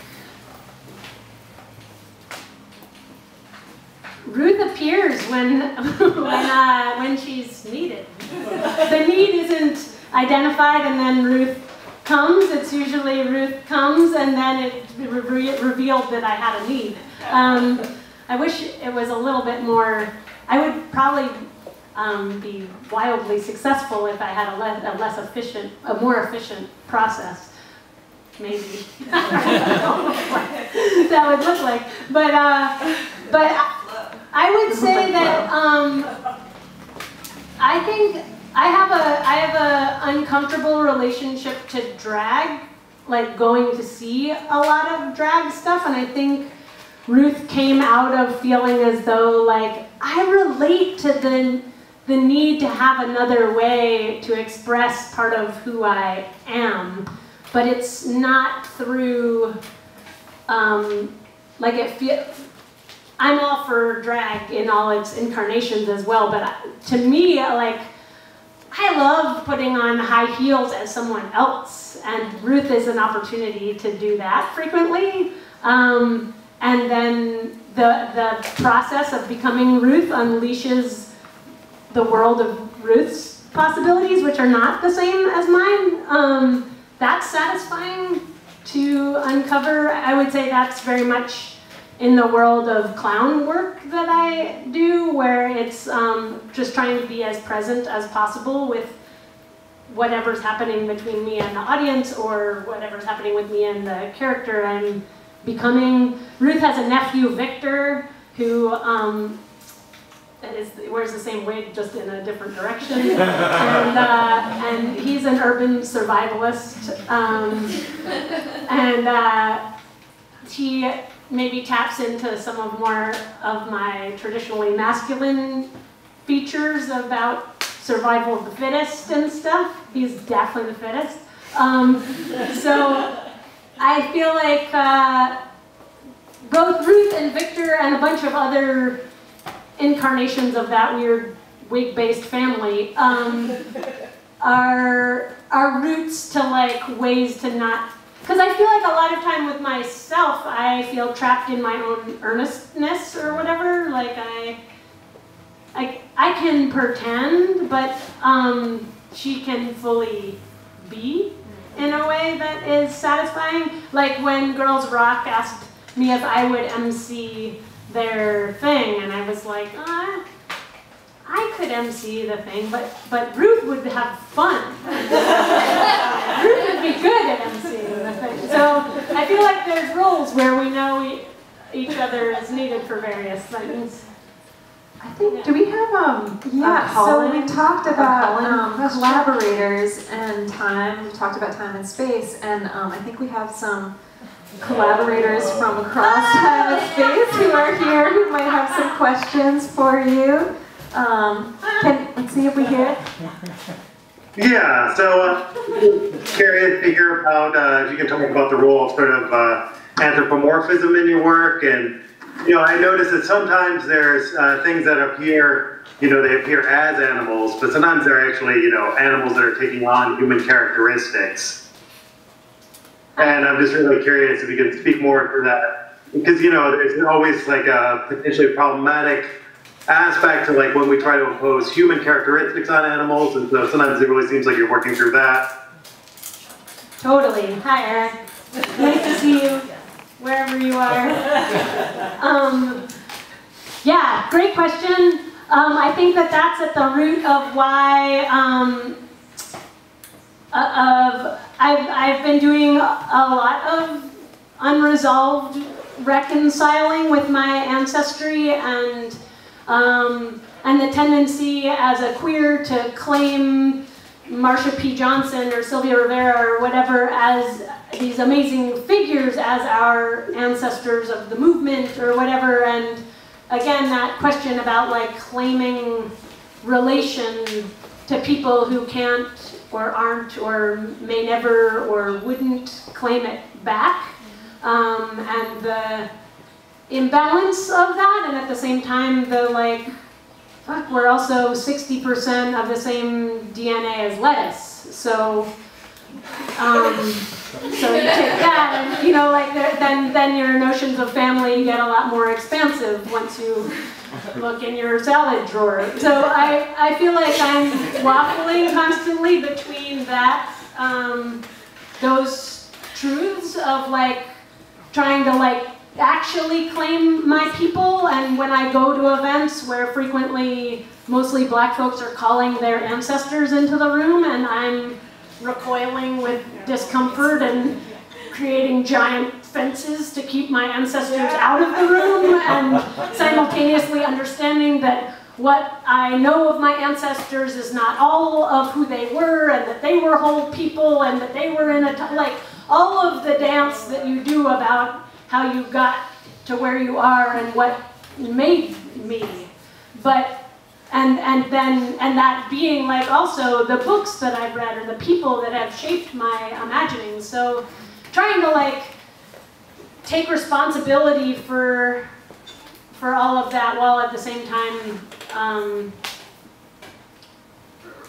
Ruth appears when she's needed. The need isn't identified and then Ruth comes. It's usually Ruth comes and then it revealed that I had a need. I wish it was a little bit more. I would probably be wildly successful if I had a more efficient process. Maybe. That would look like. But think I have a uncomfortable relationship to drag, like going to see a lot of drag stuff, and I think Ruth came out of feeling as though like I relate to the need to have another way to express part of who I am, but it's not through like I'm all for drag in all its incarnations as well, but to me, like, I love putting on high heels as someone else, and Ruth is an opportunity to do that frequently. And then the process of becoming Ruth unleashes the world of Ruth's possibilities, which are not the same as mine. That's satisfying to uncover. I would say that's very much in the world of clown work that I do, where it's just trying to be as present as possible with whatever's happening between me and the audience, or whatever's happening with me and the character I'm becoming. Ruth has a nephew, Victor, who wears the same wig, just in a different direction. And he's an urban survivalist. He maybe taps into some more of my traditionally masculine features about survival of the fittest and stuff. He's definitely the fittest. So I feel like both Ruth and Victor and a bunch of other incarnations of that weird wig-based family are roots to like ways to not. Because I feel like a lot of time with myself, I feel trapped in my own earnestness or whatever. Like I can pretend, but she can fully be in a way that is satisfying. Like when Girls Rock asked me if I would MC their thing, and I was like, I could MC the thing, but Ruth would have fun. Ruth would be good at MCing the thing. So I feel like there's roles where we know each other is needed for various things. I think, do we have, so we talked about collaborators and time, we talked about time and space, and I think we have some collaborators from across time and space who are here who might have some questions for you. Let's see if we hear it. Yeah, so curious to hear about, if you can talk about the role of sort of anthropomorphism in your work. And, you know, I noticed that sometimes there's things that appear, you know, they appear as animals, but sometimes they're actually, you know, animals that are taking on human characteristics. And I'm just really curious if you can speak more to that. Because, you know, there's always like a potentially problematic aspect to like when we try to impose human characteristics on animals, and so sometimes it really seems like you're working through that. Totally. Hi, Eric. Nice to see you wherever you are. Yeah, great question. I think that that's at the root of why I've been doing a lot of unresolved reconciling with my ancestry and the tendency as a queer to claim Marsha P. Johnson or Sylvia Rivera or whatever as these amazing figures as our ancestors of the movement or whatever. And again, that question about like claiming relation to people who can't or aren't or may never or wouldn't claim it back, and the imbalance of that, and at the same time the like, fuck, we're also 60% of the same DNA as lettuce. So so you take that, and you know, like then your notions of family get a lot more expansive once you look in your salad drawer. So I feel like I'm waffling constantly between that, those truths of like trying to like actually claim my people, and when I go to events where frequently mostly black folks are calling their ancestors into the room, and I'm recoiling with discomfort and creating giant fences to keep my ancestors out of the room, and simultaneously understanding that what I know of my ancestors is not all of who they were, and that they were whole people, and that they were in a like all of the dance that you do about how you got to where you are and what made me, but and that being like also the books that I've read or the people that have shaped my imagining. So trying to like take responsibility for all of that while at the same time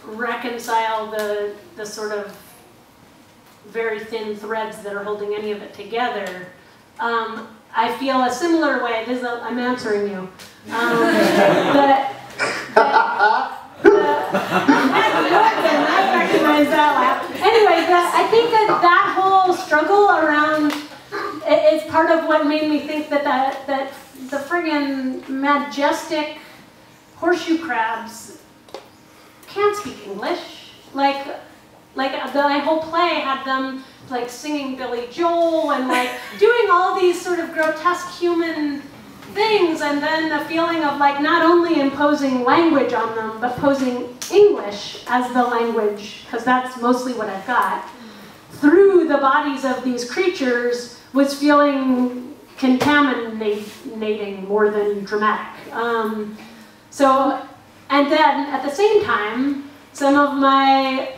reconcile the sort of very thin threads that are holding any of it together. I feel a similar way. I'm answering you. I recognize that laugh. Anyway, I think that whole struggle around is part of what made me think that the friggin' majestic horseshoe crabs can't speak English. Like the whole play had them like singing Billy Joel and like doing all these sort of grotesque human things, and then a feeling of like not only imposing language on them, but posing English as the language, because that's mostly what I've got, through the bodies of these creatures was feeling contaminating more than dramatic. And then at the same time, some of my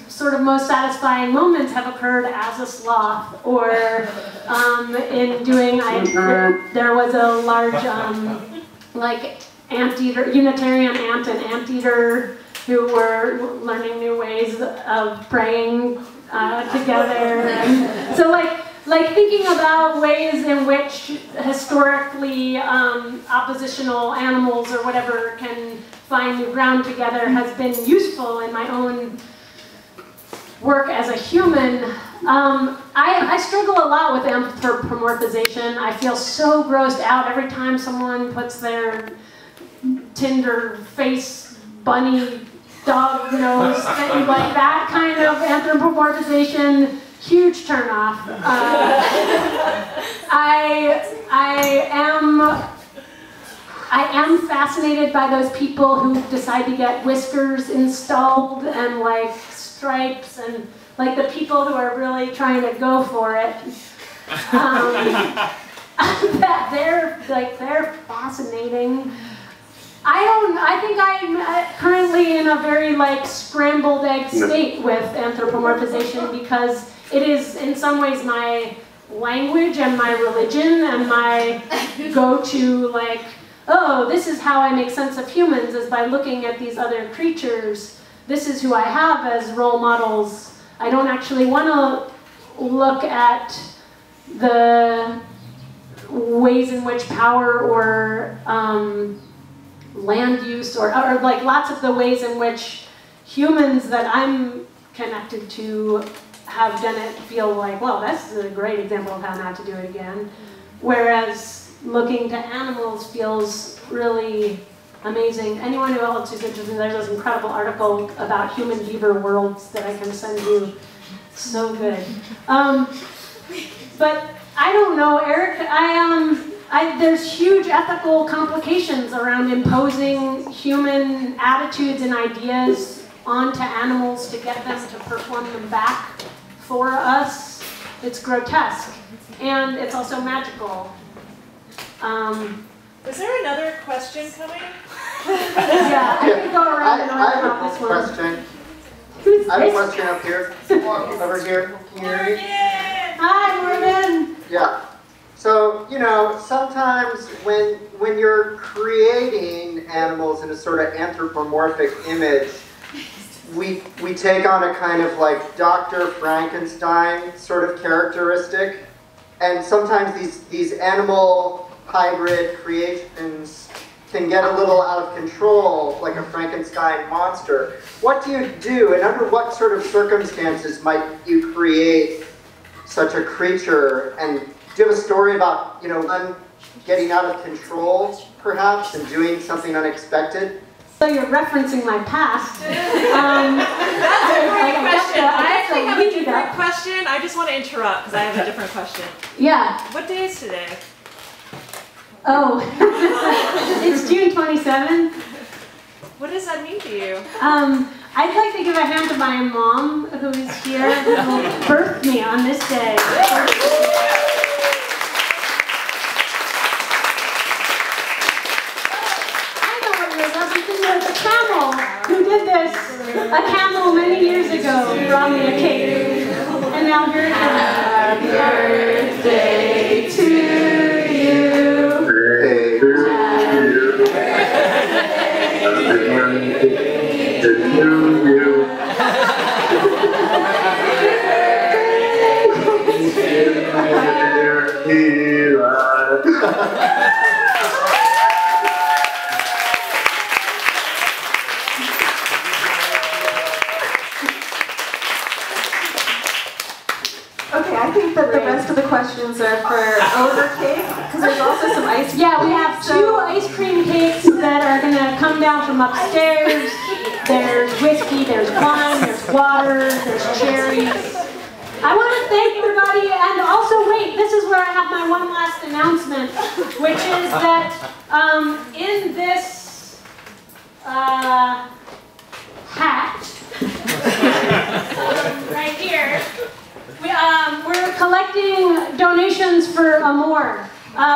sort of most satisfying moments have occurred as a sloth, or in doing, there was a large like anteater, Unitarian ant and anteater who were learning new ways of praying together. And so like thinking about ways in which historically oppositional animals or whatever can find new ground together has been useful in my own work as a human. I struggle a lot with anthropomorphization. I feel so grossed out every time someone puts their Tinder face bunny dog nose thing, like that kind of anthropomorphization. Huge turnoff. I am fascinated by those people who decide to get whiskers installed and like stripes, and like the people who are really trying to go for it. That they're fascinating. I think I'm currently in a very like scrambled egg state with anthropomorphization, because it is in some ways my language and my religion and my go-to, like, oh, this is how I make sense of humans, is by looking at these other creatures. This is who I have as role models. I don't actually want to look at the ways in which power or land use or like lots of the ways in which humans that I'm connected to have done it feel like, well, that's a great example of how not to do it again. Whereas looking to animals feels really amazing. Anyone who else is interested, there's this incredible article about human beaver worlds that I can send you. So good. But I don't know, Eric, there's huge ethical complications around imposing human attitudes and ideas onto animals to get them to perform them back for us. It's grotesque, and it's also magical. Is there another question coming? Yeah, I can go around and I on have this a one. question. Who's I have a this? question up here. Over here. Can you hear me? Hi, Morgan. Yeah. So, you know, sometimes when you're creating animals in a sort of anthropomorphic image, we take on a kind of like Dr. Frankenstein sort of characteristic. And sometimes these animal hybrid creations can get a little out of control, like a Frankenstein monster. What do you do, and under what sort of circumstances might you create such a creature? And do you have a story about, you know, one getting out of control, perhaps, and doing something unexpected? So you're referencing my past. That's a great question. I actually have a different question. I just want to interrupt because I have a different question. Yeah. What day is today? Oh, it's June 27th. What does that mean to you? I'd like to give a hand to my mom, who is here, who birthed me on this day. I know what it is. I was thinking of a camel who did this. A camel many years ago brought me a cake. And now here it is. Happy birthday to you. Okay, I think that the rest of the questions are for over cake, because there's also some ice cream. Yeah, we have 2 ice cream cakes that are going to come down from upstairs. There's whiskey, there's wine, there's water, there's cherries. I want to thank everybody, and also wait, this is where I have my one last announcement, which is that in this hat, right here, we're collecting donations for Amore.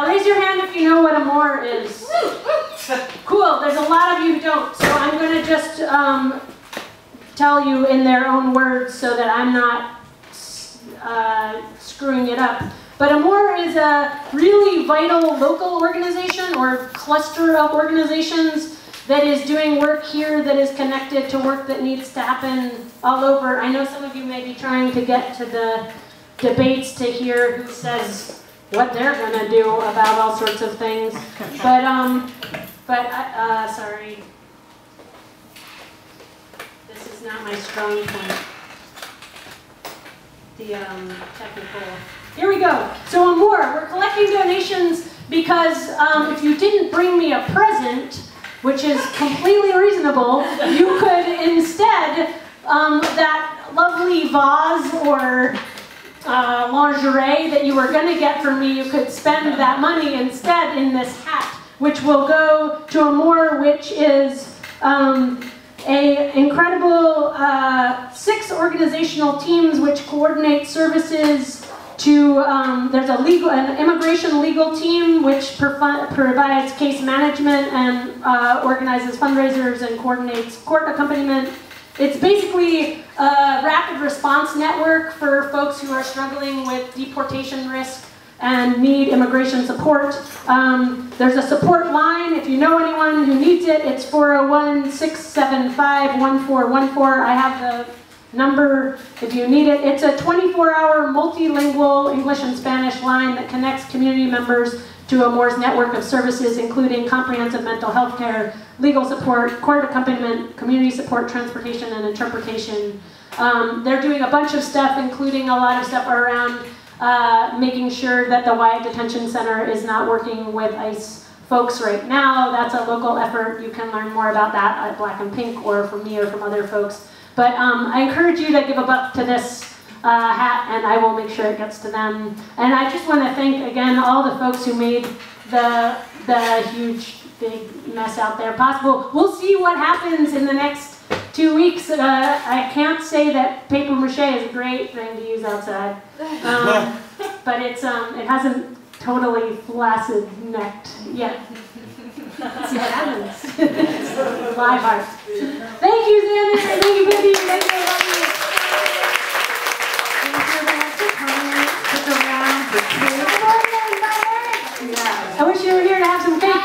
Raise your hand if you know what Amore is. Cool, there's a lot of you who don't, so I'm going to just tell you in their own words so that I'm not screwing it up. But Amore is a really vital local organization or cluster of organizations that is doing work here that is connected to work that needs to happen all over. I know some of you may be trying to get to the debates to hear who says what they're going to do about all sorts of things. Sorry. This is not my strong point. The technical. Here we go. So Amore, we're collecting donations because if you didn't bring me a present, which is completely reasonable, you could instead, that lovely vase or lingerie that you were going to get from me, you could spend that money instead in this hat, which will go to Amore, which is a incredible 6 organizational teams which coordinate services to, there's an immigration legal team which provides case management and organizes fundraisers and coordinates court accompaniment. It's basically a rapid response network for folks who are struggling with deportation risk and need immigration support. There's a support line. If you know anyone who needs it, it's 401-675-1414. I have the number if you need it. It's a 24-hour multilingual English and Spanish line that connects community members to Amore's network of services, including comprehensive mental health care, legal support, court accompaniment, community support, transportation, and interpretation. They're doing a bunch of stuff, including a lot of stuff around making sure that the Wyatt Detention Center is not working with ICE folks right now. That's a local effort. You can learn more about that at Black and Pink or from me or from other folks. But I encourage you to give a buck to this hat, and I will make sure it gets to them. And I just want to thank, again, all the folks who made the huge, big mess out there possible. We'll see what happens in the next 2 weeks. I can't say that paper mache is a great thing to use outside. But it hasn't totally flaccid-necked yet. Let's see what happens. Live art. Thank you, Xander. Thank you, Vivian. Thank you, everybody. Stick around for cake. I wish you were here to have some cake.